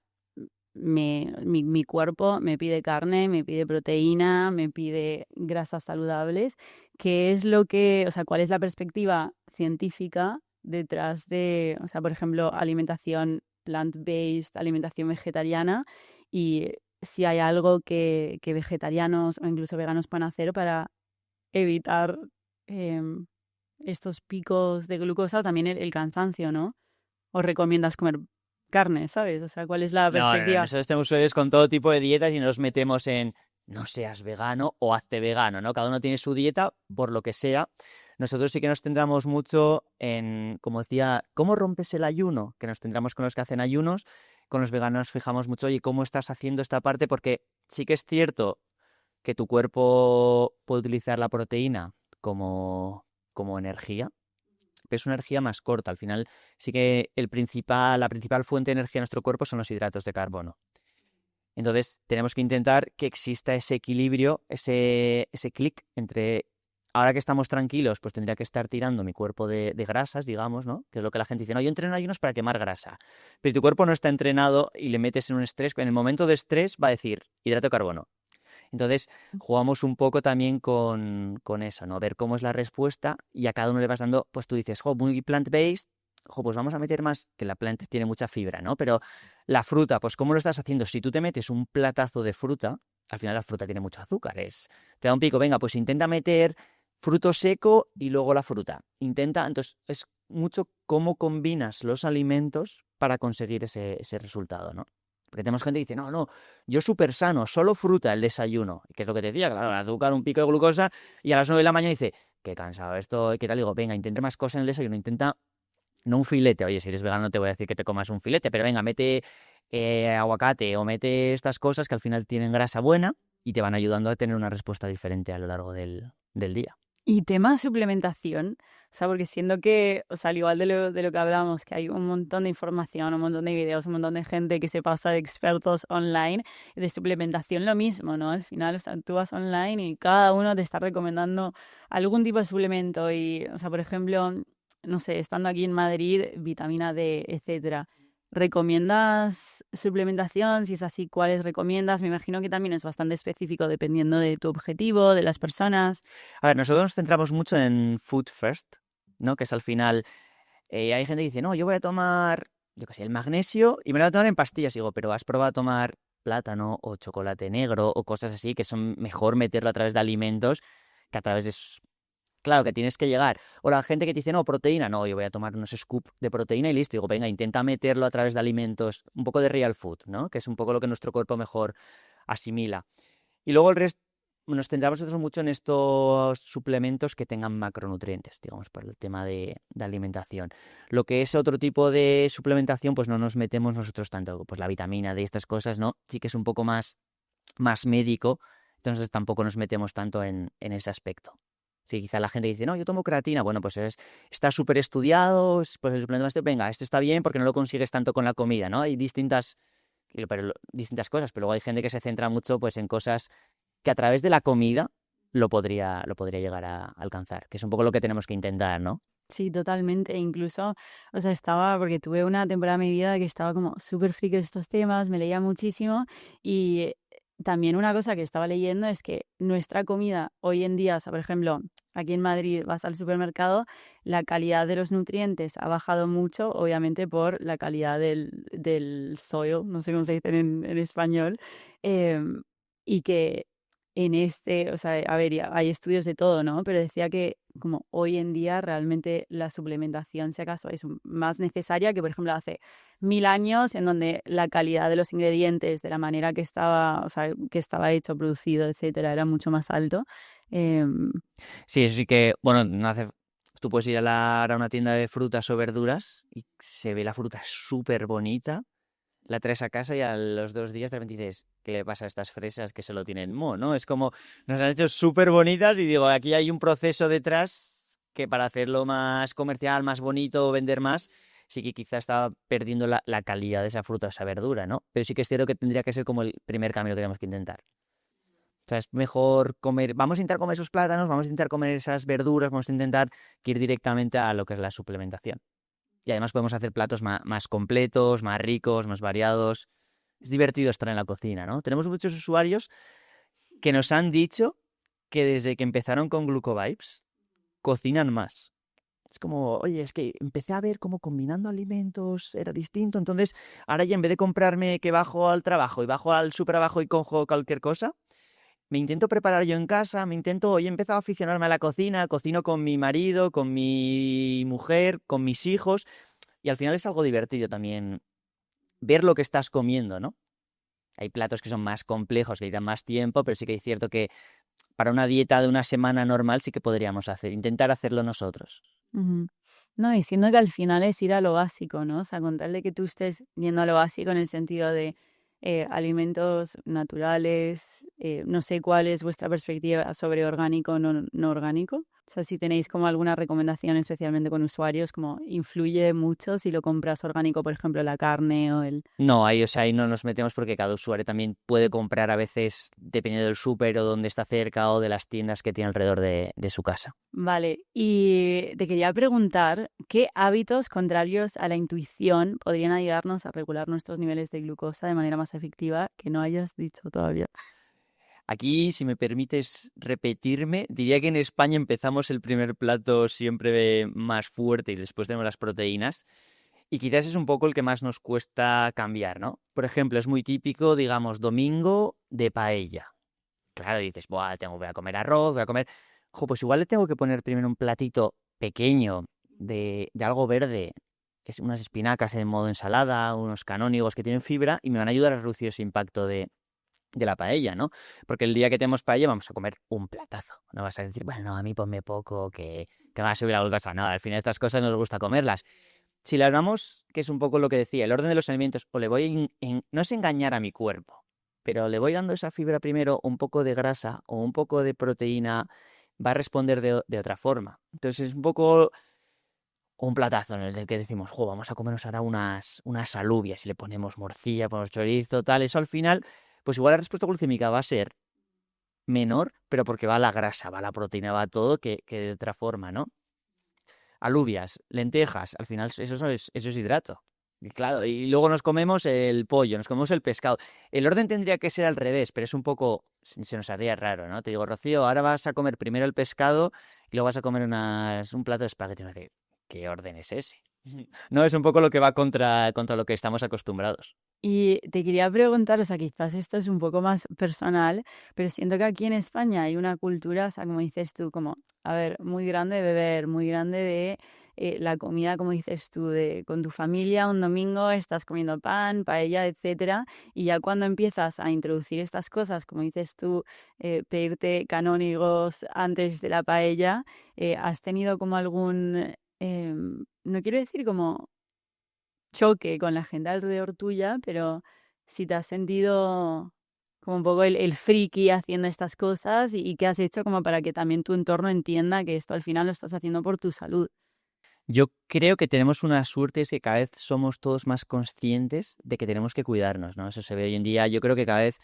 mi cuerpo me pide carne, me pide proteína, me pide grasas saludables. ¿Qué es lo que, o sea, cuál es la perspectiva científica detrás de, o sea, por ejemplo, alimentación plant-based, alimentación vegetariana? Y si hay algo que vegetarianos o incluso veganos pueden hacer para evitar em, estos picos de glucosa o también el cansancio, ¿no? ¿O recomiendas comer carne, sabes? O sea, ¿cuál es la No, no, no, perspectiva? nosotros tenemos usuarios con todo tipo de dietas y nos metemos en no seas vegano o hazte vegano, ¿no? Cada uno tiene su dieta, por lo que sea. Nosotros sí que nos centramos mucho en, como decía, ¿cómo rompes el ayuno? Que nos centramos con los que hacen ayunos. Con los veganos nos fijamos mucho, oye, ¿cómo estás haciendo esta parte? Porque sí que es cierto que tu cuerpo puede utilizar la proteína como energía, pero es una energía más corta. Al final sí que la principal fuente de energía de nuestro cuerpo son los hidratos de carbono. Entonces tenemos que intentar que exista ese equilibrio, ese clic entre ahora que estamos tranquilos, pues tendría que estar tirando mi cuerpo de grasas, digamos, ¿no? Que es lo que la gente dice, no, yo entreno ayunos para quemar grasa. Pero si tu cuerpo no está entrenado y le metes en un estrés, en el momento de estrés va a decir hidrato de carbono. Entonces, jugamos un poco también con eso, ¿no? Ver cómo es la respuesta y a cada uno le vas dando, pues tú dices, jo, muy plant-based, jo, pues vamos a meter más, que la plant tiene mucha fibra, ¿no? Pero la fruta, pues ¿cómo lo estás haciendo? Si tú te metes un platazo de fruta, al final la fruta tiene mucho azúcar, te da un pico, venga, pues intenta meter fruto seco y luego la fruta. Entonces es mucho cómo combinas los alimentos para conseguir ese resultado, ¿no? Porque tenemos gente que dice, no, no, yo súper sano, solo fruta el desayuno. Que es lo que te decía, claro, el azúcar, un pico de glucosa, y a las 9 de la mañana dice, qué cansado estoy, qué tal. Digo, venga, intenta más cosas en el desayuno, intenta, no un filete, oye, si eres vegano no te voy a decir que te comas un filete, pero venga, mete aguacate o mete estas cosas que al final tienen grasa buena y te van ayudando a tener una respuesta diferente a lo largo del día. Y tema suplementación, o sea, porque siento que, o sea, al igual de lo que hablamos, que hay un montón de información, un montón de videos, un montón de gente que se pasa de expertos online, de suplementación lo mismo, ¿no? Al final, o sea, tú vas online y cada uno te está recomendando algún tipo de suplemento y, o sea, por ejemplo, no sé, estando aquí en Madrid, vitamina D, etcétera. ¿Recomiendas suplementación? Si es así, ¿cuáles recomiendas? Me imagino que también es bastante específico dependiendo de tu objetivo, de las personas. A ver, nosotros nos centramos mucho en food first, ¿no? Que es al final, hay gente que dice, no, yo voy a tomar, yo qué sé, el magnesio y me lo voy a tomar en pastillas. Y digo, pero ¿has probado a tomar plátano o chocolate negro o cosas así que son mejor meterlo a través de alimentos que a través de... Claro, que tienes que llegar. O la gente que te dice, no, proteína, no, yo voy a tomar unos scoops de proteína y listo. Digo, venga, intenta meterlo a través de alimentos, un poco de real food, ¿no? Que es un poco lo que nuestro cuerpo mejor asimila. Y luego el resto, nos centramos nosotros mucho en estos suplementos que tengan macronutrientes, digamos, por el tema de alimentación. Lo que es otro tipo de suplementación, pues no nos metemos nosotros tanto, pues la vitamina D, estas cosas, ¿no? Sí que es un poco más médico, entonces tampoco nos metemos tanto en ese aspecto. Si quizá la gente dice, no, yo tomo creatina, bueno, pues está súper estudiado, pues el suplemento este, venga, este está bien porque no lo consigues tanto con la comida, ¿no? Hay distintas cosas, pero luego hay gente que se centra mucho pues en cosas que a través de la comida lo podría llegar a alcanzar, que es un poco lo que tenemos que intentar, ¿no? Sí, totalmente. Incluso, o sea, porque tuve una temporada de mi vida que estaba como súper friki de estos temas, me leía muchísimo y también una cosa que estaba leyendo es que nuestra comida hoy en día, o sea, por ejemplo, aquí en Madrid vas al supermercado, la calidad de los nutrientes ha bajado mucho, obviamente por la calidad del soil, no sé cómo se dice en español, y que o sea, a ver, hay estudios de todo, ¿no? Pero decía que como hoy en día realmente la suplementación, si acaso, es más necesaria que, por ejemplo, hace 1000 años, en donde la calidad de los ingredientes, de la manera que estaba, o sea, que estaba hecho, producido, etcétera, era mucho más alto. Em, Sí, eso sí que, bueno, no hace... Tú puedes ir a una tienda de frutas o verduras y se ve la fruta súper bonita, la traes a casa y a los 2 días de repente dices, ¿qué le pasa a estas fresas que solo tienen moho, no? Es como, nos han hecho súper bonitas y digo, aquí hay un proceso detrás que para hacerlo más comercial, más bonito, vender más, sí que quizá estaba perdiendo la calidad de esa fruta o esa verdura, ¿no? Pero sí que es cierto que tendría que ser como el primer cambio que tenemos que intentar. O sea, es mejor comer, vamos a intentar comer esos plátanos, vamos a intentar comer esas verduras, vamos a intentar ir directamente a lo que es la suplementación. Y además podemos hacer platos más completos, más ricos, más variados. Es divertido estar en la cocina, ¿no? Tenemos muchos usuarios que nos han dicho que desde que empezaron con Glucovibes, cocinan más. Es como, oye, es que empecé a ver cómo combinando alimentos era distinto, entonces ahora ya en vez de comprarme que bajo al trabajo y bajo al súper abajo y cojo cualquier cosa, me intento preparar yo en casa, hoy he empezado a aficionarme a la cocina, cocino con mi marido, con mi mujer, con mis hijos, y al final es algo divertido también ver lo que estás comiendo, ¿no? Hay platos que son más complejos, que necesitan más tiempo, pero sí que es cierto que para una dieta de una semana normal sí que podríamos intentar hacerlo nosotros. Ujú. No, diciendo que al final es ir a lo básico, ¿no? O sea, con tal de que tú estés yendo a lo básico en el sentido de alimentos naturales, no sé cuál es vuestra perspectiva sobre orgánico, no orgánico. O sea, si tenéis como alguna recomendación, especialmente con usuarios, como influye mucho si lo compras orgánico, por ejemplo, la carne o el... No, ahí, o sea, ahí no nos metemos porque cada usuario también puede comprar a veces, dependiendo del súper o donde está cerca o de las tiendas que tiene alrededor de su casa. Vale, y te quería preguntar, ¿qué hábitos contrarios a la intuición podrían ayudarnos a regular nuestros niveles de glucosa de manera más efectiva que no hayas dicho todavía? Aquí, si me permites repetirme, diría que en España empezamos el primer plato siempre más fuerte y después tenemos las proteínas. Y quizás es un poco el que más nos cuesta cambiar, ¿no? Por ejemplo, es muy típico, digamos, domingo de paella. Claro, dices, buah, voy a comer arroz, voy a comer... pues igual le tengo que poner primero un platito pequeño de algo verde, que es unas espinacas en modo ensalada, unos canónigos que tienen fibra y me van a ayudar a reducir ese impacto de la paella, ¿no? Porque el día que tenemos paella vamos a comer un platazo. No vas a decir, bueno, no, a mí ponme poco, que me va a subir la glucosa. Nada, al final estas cosas nos gusta comerlas. Si le hablamos, que es un poco lo que decía, el orden de los alimentos, o le voy no es engañar a mi cuerpo, pero le voy dando esa fibra primero, un poco de grasa o un poco de proteína, va a responder de otra forma. Entonces es un poco un platazo en el que decimos, vamos a comernos ahora unas alubias y le ponemos morcilla, ponemos chorizo, tal. Eso al final, pues igual la respuesta glucémica va a ser menor, pero porque va la grasa, va la proteína, va todo que de otra forma, ¿no? Alubias, lentejas, al final eso es hidrato. Y claro, y luego nos comemos el pollo, nos comemos el pescado. El orden tendría que ser al revés, pero es un poco, se nos haría raro, ¿no? Te digo, Rocío, ahora vas a comer primero el pescado y luego vas a comer un plato de espagueti. Y me dice, ¿qué orden es ese? No, es un poco lo que va contra lo que estamos acostumbrados. Y te quería preguntar, o sea, quizás esto es un poco más personal, pero siento que aquí en España hay una cultura, o sea, como dices tú, como, a ver, muy grande de beber, muy grande de la comida, como dices tú, de con tu familia un domingo estás comiendo pan, paella, etcétera, y ya cuando empiezas a introducir estas cosas, como dices tú, pedirte canónigos antes de la paella, ¿has tenido como algún, no quiero decir como choque con la gente alrededor tuya, pero si te has sentido como un poco el friki haciendo estas cosas y qué has hecho como para que también tu entorno entienda que esto al final lo estás haciendo por tu salud. Yo creo que tenemos una suerte, es que cada vez somos todos más conscientes de que tenemos que cuidarnos, ¿no? Eso se ve hoy en día. Yo creo que cada vez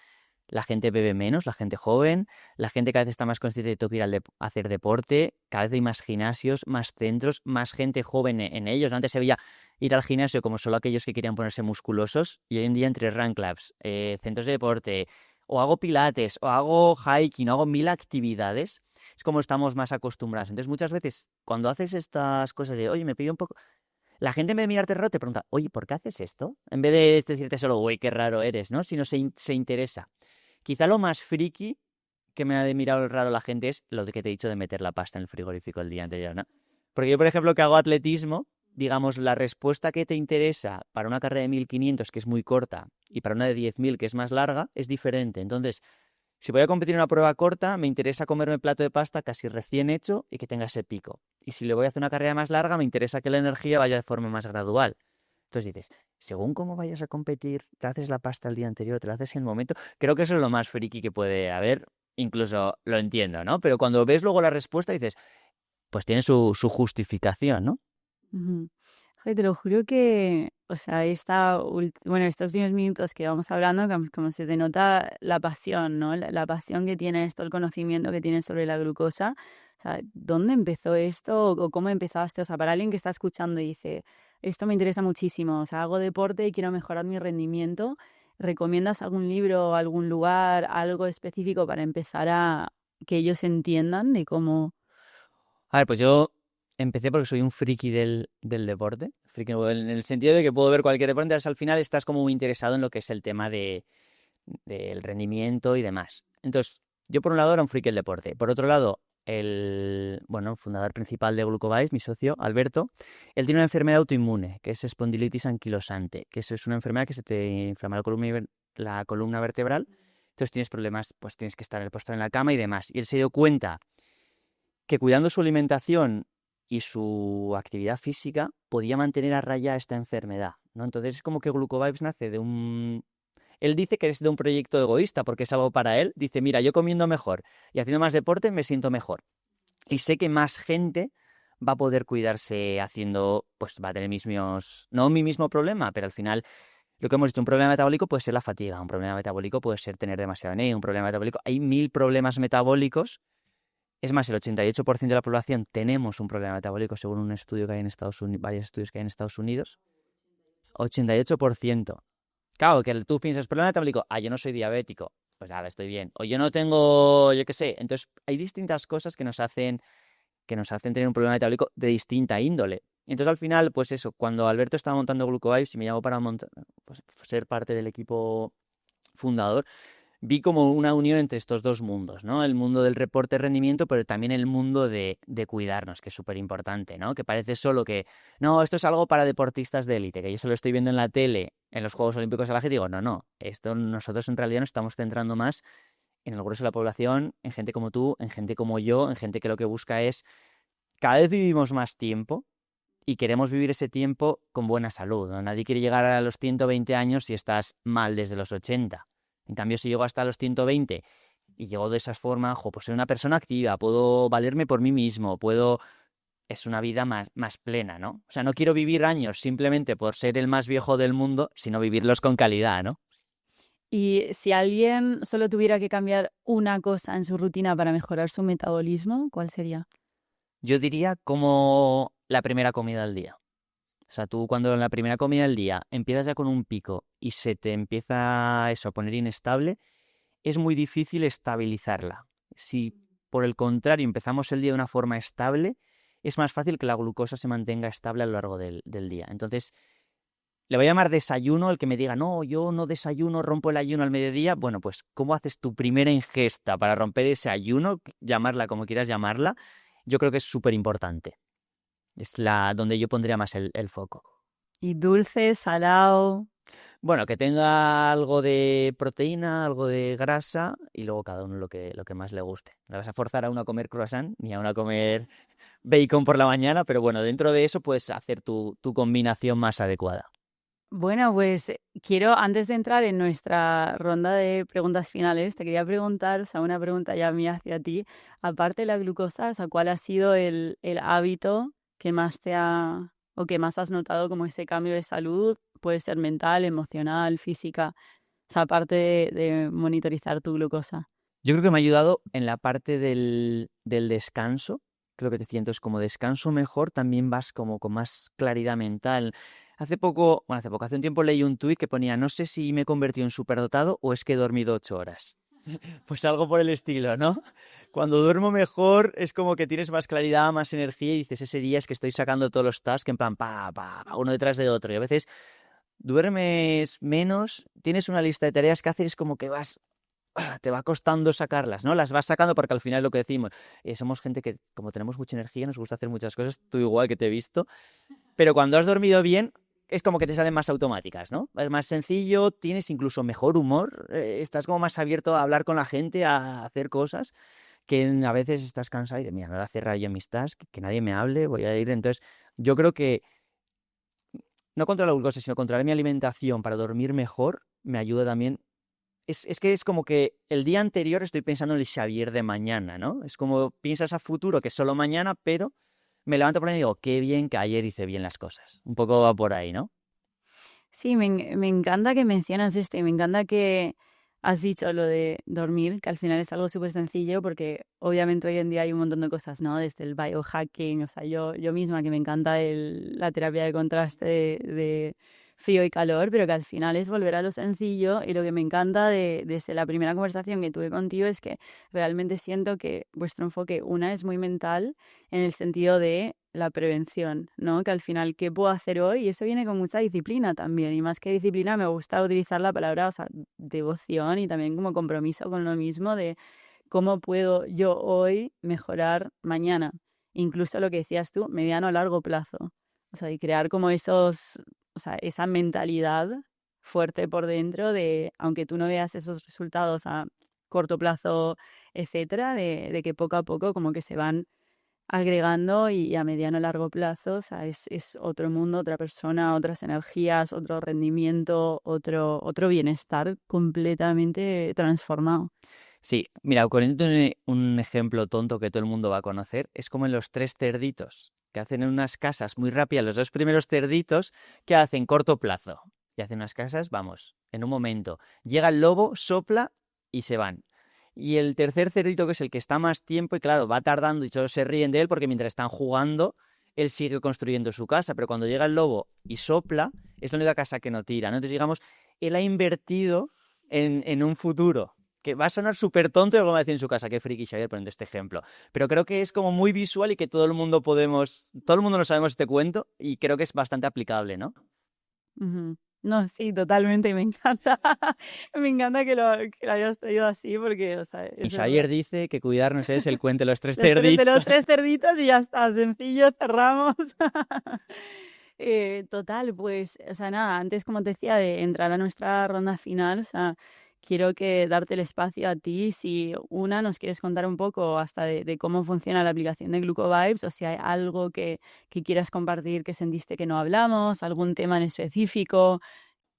la gente bebe menos, la gente joven, la gente cada vez está más consciente de que tengo que ir a hacer deporte, cada vez hay más gimnasios, más centros, más gente joven en ellos, ¿no? Antes se veía ir al gimnasio como solo aquellos que querían ponerse musculosos y hoy en día entre run clubs, centros de deporte, o hago pilates, o hago hiking, o hago 1000 actividades, es como estamos más acostumbrados. Entonces muchas veces cuando haces estas cosas de, oye, me pido un poco... La gente en vez de mirarte raro te pregunta, oye, ¿por qué haces esto? En vez de decirte solo, uy, qué raro eres, ¿no? Sino se interesa. Quizá lo más friki que me ha de mirar raro la gente es lo de que te he dicho de meter la pasta en el frigorífico el día anterior, ¿no? Porque yo, por ejemplo, que hago atletismo, digamos, la respuesta que te interesa para una carrera de 1500, que es muy corta, y para una de 10.000, que es más larga, es diferente. Entonces, si voy a competir en una prueba corta, me interesa comerme el plato de pasta casi recién hecho y que tenga ese pico. Y si le voy a hacer una carrera más larga, me interesa que la energía vaya de forma más gradual. Entonces dices, según cómo vayas a competir, te haces la pasta el día anterior, te la haces en el momento. Creo que eso es lo más friki que puede haber. Incluso lo entiendo, ¿no? Pero cuando ves luego la respuesta dices, pues tiene su justificación, ¿no? Ujú. Joder, te lo juro que, o sea, bueno, estos últimos minutos que vamos hablando, como se te nota la pasión, ¿no? La pasión que tiene esto, el conocimiento que tienes sobre la glucosa. O sea, ¿dónde empezó esto o cómo empezaste? O sea, para alguien que está escuchando y dice, esto me interesa muchísimo, o sea, hago deporte y quiero mejorar mi rendimiento, ¿recomiendas algún libro, algún lugar, algo específico para empezar a que ellos entiendan de cómo... A ver, pues yo empecé porque soy un friki del deporte. Friki en el sentido de que puedo ver cualquier deporte, entonces al final estás como muy interesado en lo que es el tema del rendimiento y demás. Entonces, yo por un lado era un friki del deporte. Por otro lado, el fundador principal de Glucovibes, mi socio, Alberto, él tiene una enfermedad autoinmune, que es espondilitis anquilosante, que eso es una enfermedad que se te inflama la columna vertebral. Entonces tienes problemas, pues tienes que estar en el postre en la cama y demás. Y él se dio cuenta que cuidando su alimentación y su actividad física podía mantener a raya esta enfermedad, ¿no? Entonces es como que Glucovibes nace de un... Él dice que es de un proyecto egoísta porque es algo para él. Dice, mira, yo comiendo mejor y haciendo más deporte me siento mejor. Y sé que más gente va a poder cuidarse haciendo, pues va a tener no mi mismo problema, pero al final lo que hemos dicho, un problema metabólico puede ser la fatiga, un problema metabólico puede ser tener demasiado energía, un problema metabólico... Hay 1000 problemas metabólicos. Es más, el 88% de la población tenemos un problema metabólico según un estudio que hay en Estados Unidos, varios estudios que hay en Estados Unidos. 88%. Claro, que tú piensas, problema metabólico, yo no soy diabético, pues ahora estoy bien. O yo no tengo, yo qué sé. Entonces, hay distintas cosas que nos hacen tener un problema metabólico de distinta índole. Entonces, al final, pues eso, cuando Alberto estaba montando Glucovibes y me llamó para pues, ser parte del equipo fundador, vi como una unión entre estos dos mundos, ¿no? El mundo del reporte de rendimiento, pero también el mundo de cuidarnos, que es súper importante, ¿no? Que parece solo que, no, esto es algo para deportistas de élite, que yo solo estoy viendo en la tele, en los Juegos Olímpicos a la gente, y digo, no, esto nosotros en realidad nos estamos centrando más en el grueso de la población, en gente como tú, en gente como yo, en gente que lo que busca es, cada vez vivimos más tiempo y queremos vivir ese tiempo con buena salud, ¿no? Nadie quiere llegar a los 120 años si estás mal desde los 80. En cambio, si llego hasta los 120 y llego de esa forma, pues soy una persona activa, puedo valerme por mí mismo, es una vida más plena, ¿no? O sea, no quiero vivir años simplemente por ser el más viejo del mundo, sino vivirlos con calidad, ¿no? Y si alguien solo tuviera que cambiar una cosa en su rutina para mejorar su metabolismo, ¿cuál sería? Yo diría como la primera comida del día. O sea, tú cuando en la primera comida del día empiezas ya con un pico y se te empieza eso a poner inestable, es muy difícil estabilizarla. Si por el contrario empezamos el día de una forma estable, es más fácil que la glucosa se mantenga estable a lo largo del día. Entonces, le voy a llamar desayuno el que me diga, no, yo no desayuno, rompo el ayuno al mediodía. Bueno, pues, ¿cómo haces tu primera ingesta para romper ese ayuno? Llamarla como quieras llamarla, yo creo que es súper importante. Es donde yo pondría más el foco. ¿Y dulce, salado? Bueno, que tenga algo de proteína, algo de grasa y luego cada uno lo que más le guste. No vas a forzar a uno a comer croissant ni a uno a comer bacon por la mañana, pero bueno, dentro de eso puedes hacer tu combinación más adecuada. Bueno, pues quiero, antes de entrar en nuestra ronda de preguntas finales, te quería preguntar, o sea, una pregunta ya mía hacia ti, aparte de la glucosa, o sea, ¿cuál ha sido el hábito que más te ha, o que más has notado como ese cambio de salud? Puede ser mental, emocional, física, o sea, aparte de monitorizar tu glucosa. Yo creo que me ha ayudado en la parte del descanso. Creo que te sientes como descanso mejor, también vas como con más claridad mental. Hace un tiempo leí un tuit que ponía, no sé si me he convertido en superdotado o es que he dormido 8 horas. Pues algo por el estilo, ¿no? Cuando duermo mejor es como que tienes más claridad, más energía y dices, ese día es que estoy sacando todos los tasks en plan, uno detrás de otro. Y a veces duermes menos, tienes una lista de tareas que hacer, es como que te va costando sacarlas, ¿no? Las vas sacando porque al final es lo que decimos, somos gente que como tenemos mucha energía, nos gusta hacer muchas cosas, tú igual que te he visto, pero cuando has dormido bien es como que te salen más automáticas, ¿no? Es más sencillo, tienes incluso mejor humor, estás como más abierto a hablar con la gente, a hacer cosas, que a veces estás cansado y de, mira, nada, cerrar yo mis tasks, que nadie me hable, voy a ir. Entonces, yo creo que no controlar la glucosa, sino controlar mi alimentación para dormir mejor, me ayuda también. Es que es como que el día anterior estoy pensando en el Xavier de mañana, ¿no? Es como piensas a futuro, que es solo mañana, pero me levanto por ahí y digo, qué bien que ayer hice bien las cosas. Un poco va por ahí, ¿no? Sí, me encanta que mencionas esto y me encanta que has dicho lo de dormir, que al final es algo súper sencillo porque obviamente hoy en día hay un montón de cosas, ¿no? Desde el biohacking, o sea, yo misma que me encanta la terapia de contraste de frío y calor, pero que al final es volver a lo sencillo y lo que me encanta desde la primera conversación que tuve contigo es que realmente siento que vuestro enfoque, una, es muy mental en el sentido de la prevención, ¿no? Que al final, ¿qué puedo hacer hoy? Y eso viene con mucha disciplina también. Y más que disciplina, me gusta utilizar la palabra, o sea, devoción y también como compromiso con lo mismo de cómo puedo yo hoy mejorar mañana. Incluso lo que decías tú, mediano a largo plazo. O sea, y crear como o sea, esa mentalidad fuerte por dentro de, aunque tú no veas esos resultados a corto plazo, etcétera, de que poco a poco como que se van agregando y a mediano o largo plazo, o sea, es otro mundo, otra persona, otras energías, otro rendimiento, otro bienestar completamente transformado. Sí, mira, poniendo un ejemplo tonto que todo el mundo va a conocer, es como en los tres cerditos, que hacen en unas casas muy rápidas, los dos primeros cerditos, que hacen corto plazo. Y hacen unas casas, vamos, en un momento. Llega el lobo, sopla y se van. Y el tercer cerdito, que es el que está más tiempo, y claro, va tardando y todos se ríen de él porque mientras están jugando, él sigue construyendo su casa. Pero cuando llega el lobo y sopla, es la única casa que no tira, ¿no? Entonces, digamos, él ha invertido en un futuro que va a sonar súper tonto y algo va a decir en su casa, qué friki Xavier poniendo este ejemplo. Pero creo que es como muy visual y que todo el mundo lo sabemos este cuento y creo que es bastante aplicable, ¿no? Ujú. No, sí, totalmente, y me encanta, me encanta que lo hayas traído así porque, o sea, Y es Xavier verdad. dice que cuidarnos es el cuento de los tres De los cerditos. tres cerditos y ya está, sencillo, cerramos. Total, pues, o sea, nada, antes, como te decía, de entrar a nuestra ronda final, o sea, quiero que darte el espacio a ti, si una nos quieres contar un poco hasta de cómo funciona la aplicación de GlucoVibes, o si hay algo que quieras compartir que sentiste que no hablamos, algún tema en específico.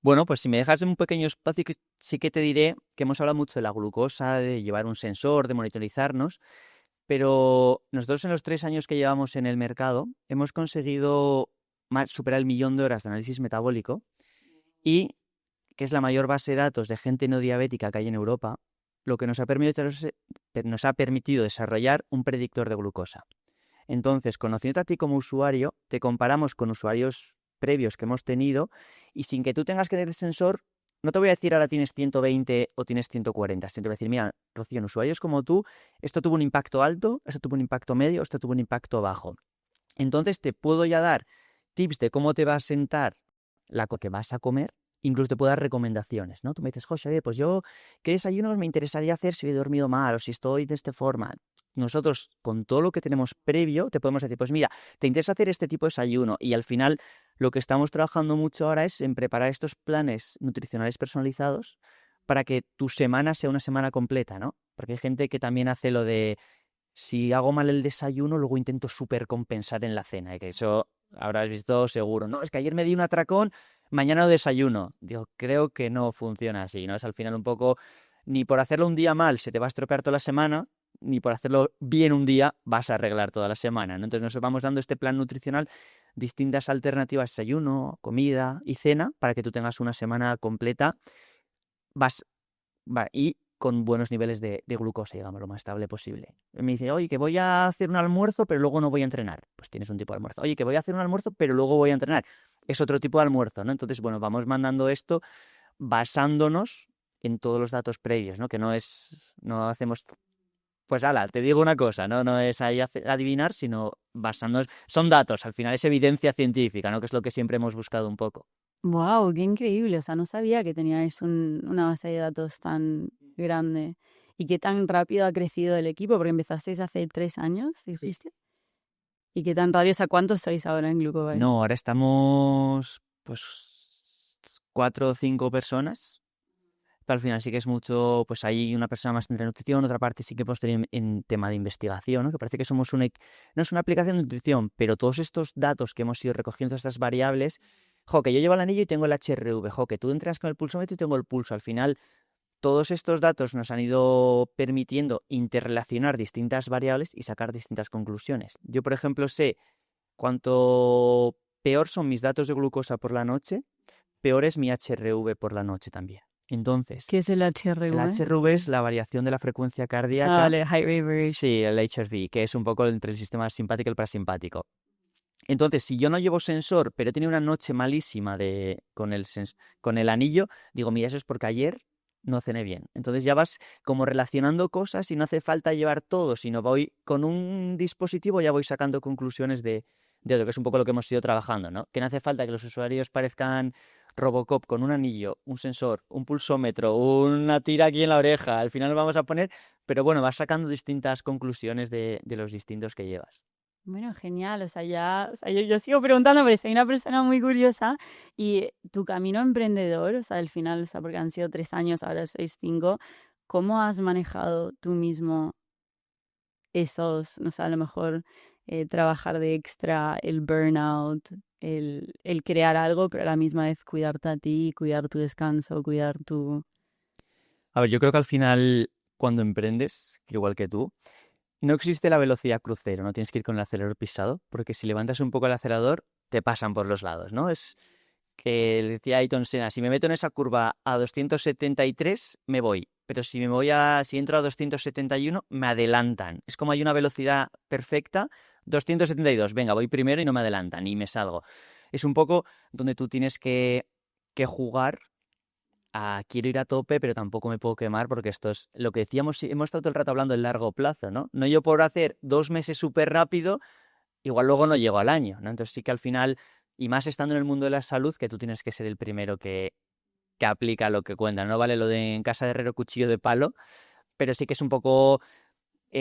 Bueno, pues si me dejas un pequeño espacio, que sí que te diré que hemos hablado mucho de la glucosa, de llevar un sensor, de monitorizarnos, pero nosotros en los 3 años que llevamos en el mercado hemos conseguido superar el 1.000.000 de horas de análisis metabólico y que es la mayor base de datos de gente no diabética que hay en Europa, lo que nos ha permitido desarrollar un predictor de glucosa. Entonces, conociendo a ti como usuario, te comparamos con usuarios previos que hemos tenido y sin que tú tengas que tener el sensor, no te voy a decir ahora tienes 120 o tienes 140, sino te voy a decir, mira, Rocío, en usuarios como tú, esto tuvo un impacto alto, esto tuvo un impacto medio, esto tuvo un impacto bajo. Entonces te puedo ya dar tips de cómo te va a sentar la que vas a comer, incluso te puedo dar recomendaciones, ¿no? Tú me dices, José, pues yo, ¿qué desayunos me interesaría hacer si he dormido mal o si estoy de esta forma? Nosotros, con todo lo que tenemos previo, te podemos decir, pues mira, te interesa hacer este tipo de desayuno y al final lo que estamos trabajando mucho ahora es en preparar estos planes nutricionales personalizados para que tu semana sea una semana completa, ¿no? Porque hay gente que también hace lo de si hago mal el desayuno, luego intento supercompensar en la cena, y que eso habrás visto seguro. No, es que ayer me di un atracón, mañana no desayuno. Digo, creo que no funciona así, ¿no? Es al final un poco, ni por hacerlo un día mal se te va a estropear toda la semana, ni por hacerlo bien un día vas a arreglar toda la semana, ¿no? Entonces nos vamos dando este plan nutricional, distintas alternativas, desayuno, comida y cena, para que tú tengas una semana completa y con buenos niveles de glucosa, digamos, lo más estable posible. Me dice, oye, que voy a hacer un almuerzo, pero luego no voy a entrenar. Pues tienes un tipo de almuerzo. Oye, que voy a hacer un almuerzo, pero luego voy a entrenar. Es otro tipo de almuerzo, ¿no? Entonces, bueno, vamos mandando esto basándonos en todos los datos previos, ¿no? Que no hacemos, pues ala, te digo una cosa, no es ahí adivinar, sino basándonos, son datos, al final es evidencia científica, ¿no? Que es lo que siempre hemos buscado un poco. Wow, qué increíble. O sea, no sabía que teníais una base de datos tan grande. ¿Y qué tan rápido ha crecido el equipo? Porque empezasteis hace 3 años, dijiste. ¿Y qué tan rápido? O sea, ¿cuántos sois ahora en Glucovite? No, ahora estamos, pues, 4 o 5 personas. Pero al final sí que es mucho, pues hay una persona más en nutrición, otra parte sí que podemos tener en tema de investigación, ¿no? Que parece que somos no es una aplicación de nutrición, pero todos estos datos que hemos ido recogiendo, todas estas variables, que yo llevo el anillo y tengo el HRV, que tú entras con el pulsómetro y tengo el pulso. Al final, todos estos datos nos han ido permitiendo interrelacionar distintas variables y sacar distintas conclusiones. Yo, por ejemplo, sé cuánto peor son mis datos de glucosa por la noche, peor es mi HRV por la noche también. Entonces, ¿Qué es el HRV? el HRV es la variación de la frecuencia cardíaca. Vale, Height Rate Variation. Sí, el HRV, que es un poco entre el sistema simpático y el parasimpático. Entonces, si yo no llevo sensor, pero he tenido una noche malísima con el anillo, digo, mira, eso es porque ayer no cené bien. Entonces ya vas como relacionando cosas y no hace falta llevar todo, sino voy con un dispositivo, ya voy sacando conclusiones de otro, que es un poco lo que hemos ido trabajando, ¿no? Que no hace falta que los usuarios parezcan Robocop con un anillo, un sensor, un pulsómetro, una tira aquí en la oreja. Al final lo vamos a poner, pero bueno, vas sacando distintas conclusiones de los distintos que llevas. Bueno, genial. O sea, yo sigo preguntando, pero soy una persona muy curiosa. Y tu camino emprendedor, o sea, al final, o sea, porque han sido 3 años, ahora sois 5, ¿cómo has manejado tú mismo esos, no sé, a lo mejor trabajar de extra, el burnout, el crear algo, pero a la misma vez cuidarte a ti, cuidar tu descanso, cuidar tu... A ver, yo creo que al final, cuando emprendes, igual que tú, no existe la velocidad crucero, no tienes que ir con el acelerador pisado, porque si levantas un poco el acelerador, te pasan por los lados, ¿no? Es que le decía Ayrton Senna, si me meto en esa curva a 273, me voy. Pero si entro a 271, me adelantan. Es como hay una velocidad perfecta, 272, venga, voy primero y no me adelantan y me salgo. Es un poco donde tú tienes que jugar quiero ir a tope, pero tampoco me puedo quemar porque esto es lo que decíamos, hemos estado todo el rato hablando del largo plazo, ¿no? No yo por hacer 2 meses súper rápido, igual luego no llego al año, ¿no? Entonces sí que al final, y más estando en el mundo de la salud, que tú tienes que ser el primero que aplica lo que cuenta, no vale lo de en casa de herrero cuchillo de palo, pero sí que es un poco,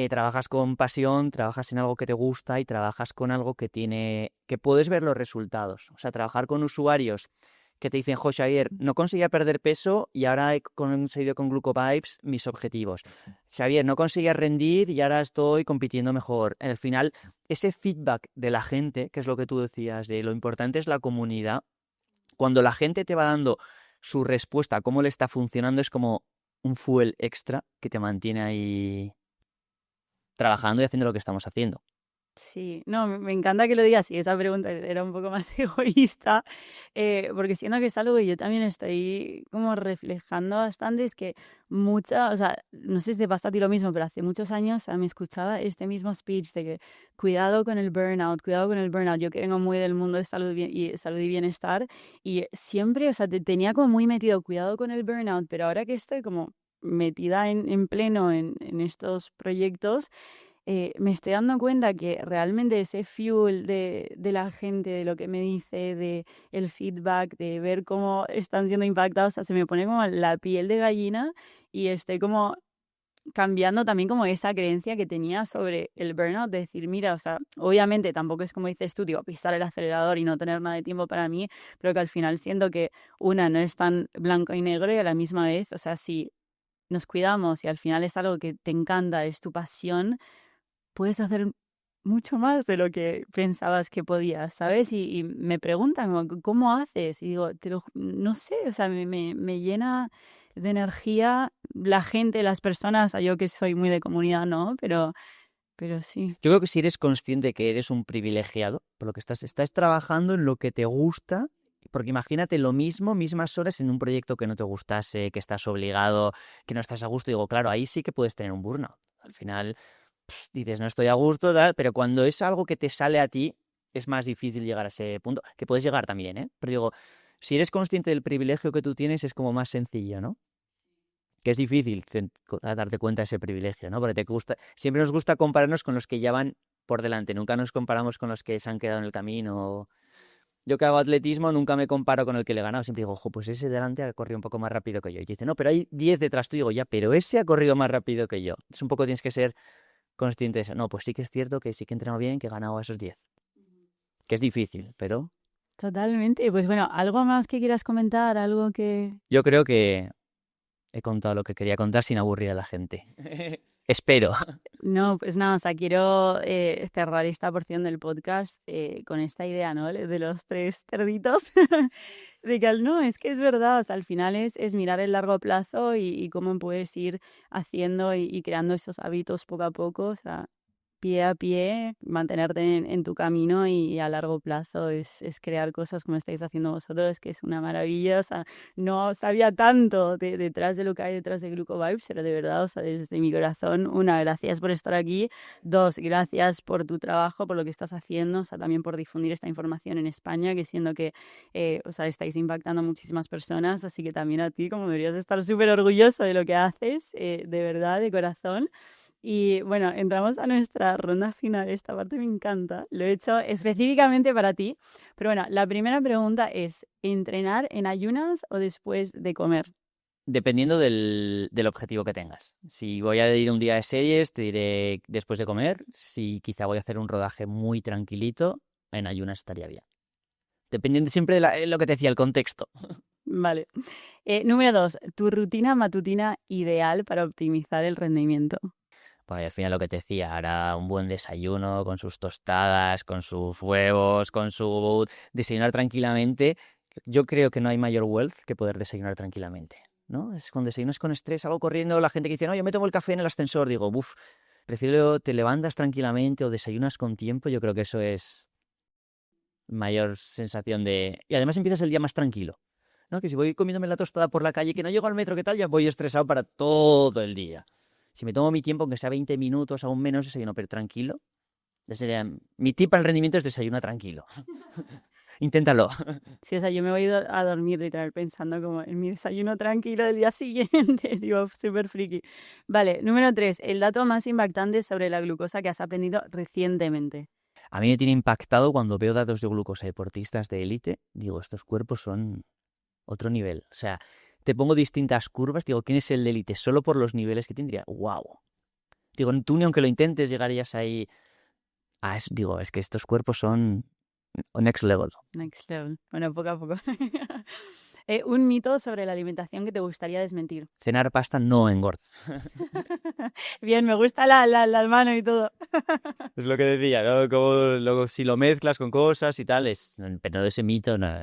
trabajas con pasión, trabajas en algo que te gusta y trabajas con algo que puedes ver los resultados, o sea, trabajar con usuarios que te dicen, Xavier, no conseguía perder peso y ahora he conseguido con Glucovibes mis objetivos. Xavier, no conseguía rendir y ahora estoy compitiendo mejor. Al final, ese feedback de la gente, que es lo que tú decías, de lo importante es la comunidad, cuando la gente te va dando su respuesta a cómo le está funcionando, es como un fuel extra que te mantiene ahí trabajando y haciendo lo que estamos haciendo. Sí, no, me encanta que lo digas y esa pregunta era un poco más egoísta, porque siento que es algo que yo también estoy como reflejando bastante, es que o sea, no sé si te pasa a ti lo mismo, pero hace muchos años me escuchaba este mismo speech de que cuidado con el burnout, yo que vengo muy del mundo de salud y bienestar, y siempre, o sea, tenía como muy metido cuidado con el burnout, pero ahora que estoy como metida en pleno en estos proyectos, me estoy dando cuenta que realmente ese fuel de la gente, de lo que me dice, de el feedback, de ver cómo están siendo impactados, o sea, se me pone como la piel de gallina y estoy como cambiando también como esa creencia que tenía sobre el burnout, de decir, mira, o sea, obviamente tampoco es como dices tú, digo, pisar el acelerador y no tener nada de tiempo para mí, pero que al final siento que una no es tan blanco y negro y a la misma vez, o sea, si nos cuidamos y al final es algo que te encanta, es tu pasión, puedes hacer mucho más de lo que pensabas que podías, ¿sabes? Y me preguntan, como, ¿cómo haces? Y digo, no sé, o sea, me llena de energía la gente, las personas, yo que soy muy de comunidad, ¿no? Pero sí. Yo creo que si eres consciente de que eres un privilegiado, por lo que estás trabajando en lo que te gusta, porque imagínate lo mismo, mismas horas en un proyecto que no te gustase, que estás obligado, que no estás a gusto. Digo, claro, ahí sí que puedes tener un burnout. Al final dices, no estoy a gusto, tal, pero cuando es algo que te sale a ti, es más difícil llegar a ese punto, que puedes llegar también, ¿eh? Pero digo, si eres consciente del privilegio que tú tienes, es como más sencillo, ¿no? Que es difícil darte cuenta de ese privilegio, ¿no? Porque siempre nos gusta compararnos con los que ya van por delante, nunca nos comparamos con los que se han quedado en el camino. Yo que hago atletismo nunca me comparo con el que le he ganado, siempre digo, ojo, pues ese delante ha corrido un poco más rápido que yo. Y dice, no, pero hay 10 detrás tú, digo, ya, pero ese ha corrido más rápido que yo. Es un poco tienes que ser consciente de eso. No, pues sí que es cierto que sí que he entrenado bien, que he ganado a esos 10. Que es difícil, pero Totalmente. Pues bueno, ¿algo más que quieras comentar? Algo que... yo creo que he contado lo que quería contar sin aburrir a la gente. Espero. No, pues nada, o sea, quiero cerrar esta porción del podcast con esta idea, ¿no? De los tres cerditos. De que no, es que es verdad, o sea, al final es mirar el largo plazo y cómo puedes ir haciendo y creando esos hábitos poco a poco, o sea, pie a pie, mantenerte en tu camino y a largo plazo es crear cosas como estáis haciendo vosotros, que es una maravilla, o sea, no sabía tanto detrás de lo que hay detrás de Glucovibes, pero de verdad, o sea, desde mi corazón, una, gracias por estar aquí, dos, gracias por tu trabajo, por lo que estás haciendo, o sea, también por difundir esta información en España, que siendo que, o sea, estáis impactando a muchísimas personas, así que también a ti, como deberías estar súper orgulloso de lo que haces, de verdad, de corazón. Y bueno, entramos a nuestra ronda final. Esta parte me encanta. Lo he hecho específicamente para ti. Pero bueno, la primera pregunta es, ¿entrenar en ayunas o después de comer? Dependiendo del objetivo que tengas. Si voy a ir un día de series, te diré después de comer. Si quizá voy a hacer un rodaje muy tranquilito, en ayunas estaría bien. Dependiendo siempre de lo que te decía, el contexto. Vale. Número 2, ¿tu rutina matutina ideal para optimizar el rendimiento? Pues al final lo que te decía, hará un buen desayuno con sus tostadas, con sus huevos, con su desayunar tranquilamente. Yo creo que no hay mayor wealth que poder desayunar tranquilamente, ¿no? Es cuando desayunas con estrés, algo corriendo, la gente que dice, no, yo me tomo el café en el ascensor, digo, buf, prefiero te levantas tranquilamente o desayunas con tiempo, yo creo que eso es mayor sensación de... Y además empiezas el día más tranquilo, ¿no? Que si voy comiéndome la tostada por la calle, que no llego al metro, ¿qué tal? Ya voy estresado para todo el día. Si me tomo mi tiempo, aunque sea 20 minutos, aún menos, desayuno, pero tranquilo. Mi tip al rendimiento es desayuna tranquilo. Inténtalo. Sí, o sea, yo me voy a dormir literal pensando como en mi desayuno tranquilo del día siguiente, digo, súper friki. Vale, número 3, el dato más impactante sobre la glucosa que has aprendido recientemente. A mí me tiene impactado cuando veo datos de glucosa de deportistas de élite. Digo, estos cuerpos son otro nivel. O sea, te pongo distintas curvas. Digo, ¿quién es el de élite? Solo por los niveles que tendría. ¡Wow! Digo, tú ni aunque lo intentes llegarías ahí. Digo, es que estos cuerpos son next level. Next level. Bueno, poco a poco. Un mito sobre la alimentación que te gustaría desmentir. Cenar pasta no engorda. Bien, me gusta la mano y todo. Es lo que decía, ¿no? Como luego si lo mezclas con cosas y tal, pero de ese mito no.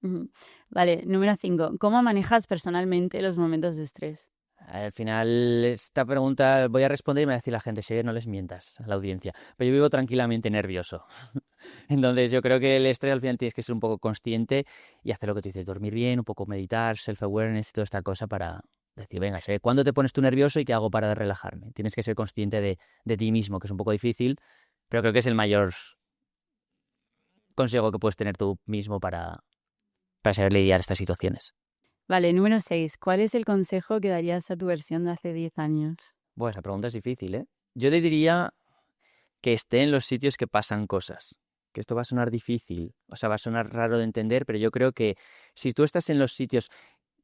Ujú. Vale, número 5. ¿Cómo manejas personalmente los momentos de estrés? Al final, esta pregunta voy a responder y me va a decir la gente, si no les mientas a la audiencia. Pero yo vivo tranquilamente nervioso. Entonces yo creo que el estrés al final tienes que ser un poco consciente y hacer lo que tú dices, dormir bien, un poco meditar, self-awareness y toda esta cosa para decir, venga, ¿cuándo te pones tú nervioso y qué hago para relajarme? Tienes que ser consciente de ti mismo, que es un poco difícil, pero creo que es el mayor consejo que puedes tener tú mismo para saber lidiar estas situaciones. Vale, número 6. ¿Cuál es el consejo que darías a tu versión de hace 10 años? Bueno, esa pregunta es difícil, ¿eh? Yo le diría que esté en los sitios que pasan cosas. Que esto va a sonar difícil, o sea, va a sonar raro de entender, pero yo creo que si tú estás en los sitios,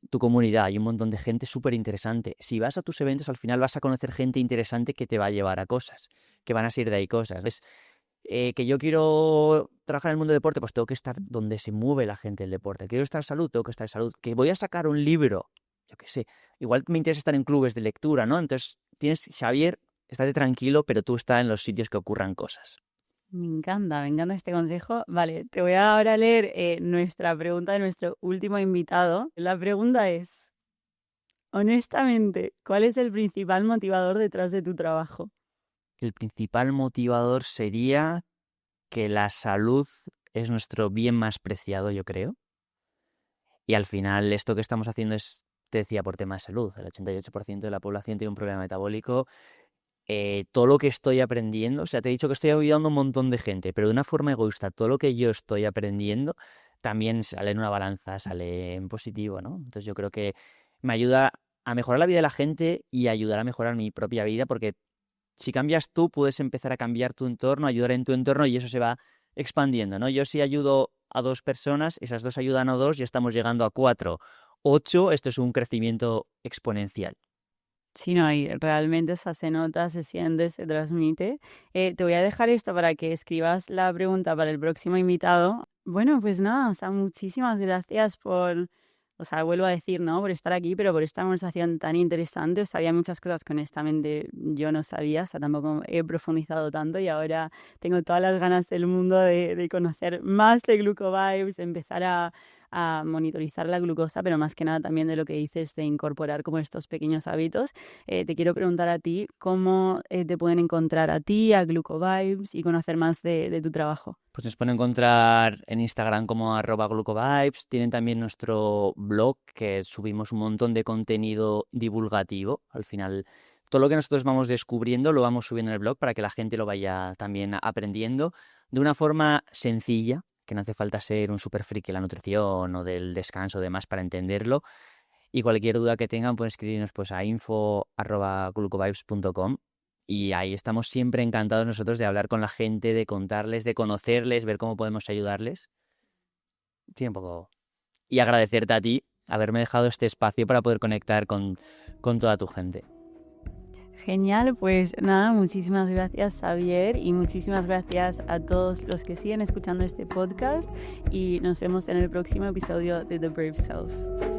tu comunidad, hay un montón de gente súper interesante. Si vas a tus eventos, al final vas a conocer gente interesante que te va a llevar a cosas, que van a salir de ahí cosas. Que yo quiero trabajar en el mundo del deporte, pues tengo que estar donde se mueve la gente del deporte. Quiero estar en salud, tengo que estar en salud. Que voy a sacar un libro, yo qué sé. Igual me interesa estar en clubes de lectura, ¿no? Entonces, Xavier, estate tranquilo, pero tú estás en los sitios que ocurran cosas. Me encanta este consejo. Vale, te voy a ahora leer nuestra pregunta de nuestro último invitado. La pregunta es, honestamente, ¿cuál es el principal motivador detrás de tu trabajo? El principal motivador sería que la salud es nuestro bien más preciado, yo creo. Y al final esto que estamos haciendo es, te decía, por tema de salud. El 88% de la población tiene un problema metabólico. Todo lo que estoy aprendiendo, o sea, te he dicho que estoy ayudando a un montón de gente, pero de una forma egoísta, todo lo que yo estoy aprendiendo también sale en una balanza, sale en positivo, ¿no? Entonces yo creo que me ayuda a mejorar la vida de la gente y ayudar a mejorar mi propia vida, porque si cambias tú, puedes empezar a cambiar tu entorno, ayudar en tu entorno y eso se va expandiendo, ¿no? Yo si ayudo a 2 personas, esas 2 ayudan a 2 y estamos llegando a 4, 8, esto es un crecimiento exponencial. Sí, no, y realmente se nota, se siente, se transmite. Te voy a dejar esto para que escribas la pregunta para el próximo invitado. Bueno, pues nada, o sea, muchísimas gracias por, o sea, vuelvo a decir, ¿no? Por estar aquí, pero por esta conversación tan interesante. O sea, había muchas cosas que honestamente yo no sabía, o sea, tampoco he profundizado tanto y ahora tengo todas las ganas del mundo de conocer más de GlucoVibes, de empezar a monitorizar la glucosa, pero más que nada también de lo que dices de incorporar como estos pequeños hábitos. Te quiero preguntar a ti cómo te pueden encontrar a ti, a GlucoVibes y conocer más de tu trabajo. Pues nos pueden encontrar en Instagram como @glucovibes. Tienen también nuestro blog, que subimos un montón de contenido divulgativo. Al final, todo lo que nosotros vamos descubriendo lo vamos subiendo en el blog para que la gente lo vaya también aprendiendo de una forma sencilla, que no hace falta ser un super friki de la nutrición o del descanso o demás para entenderlo. Y cualquier duda que tengan pueden escribirnos pues a info@glucovibes.com. Y ahí estamos siempre encantados nosotros de hablar con la gente, de contarles, de conocerles, ver cómo podemos ayudarles. Sí, un poco. Y agradecerte a ti haberme dejado este espacio para poder conectar con toda tu gente. Genial, pues nada, muchísimas gracias Xavier y muchísimas gracias a todos los que siguen escuchando este podcast y nos vemos en el próximo episodio de The Brave Self.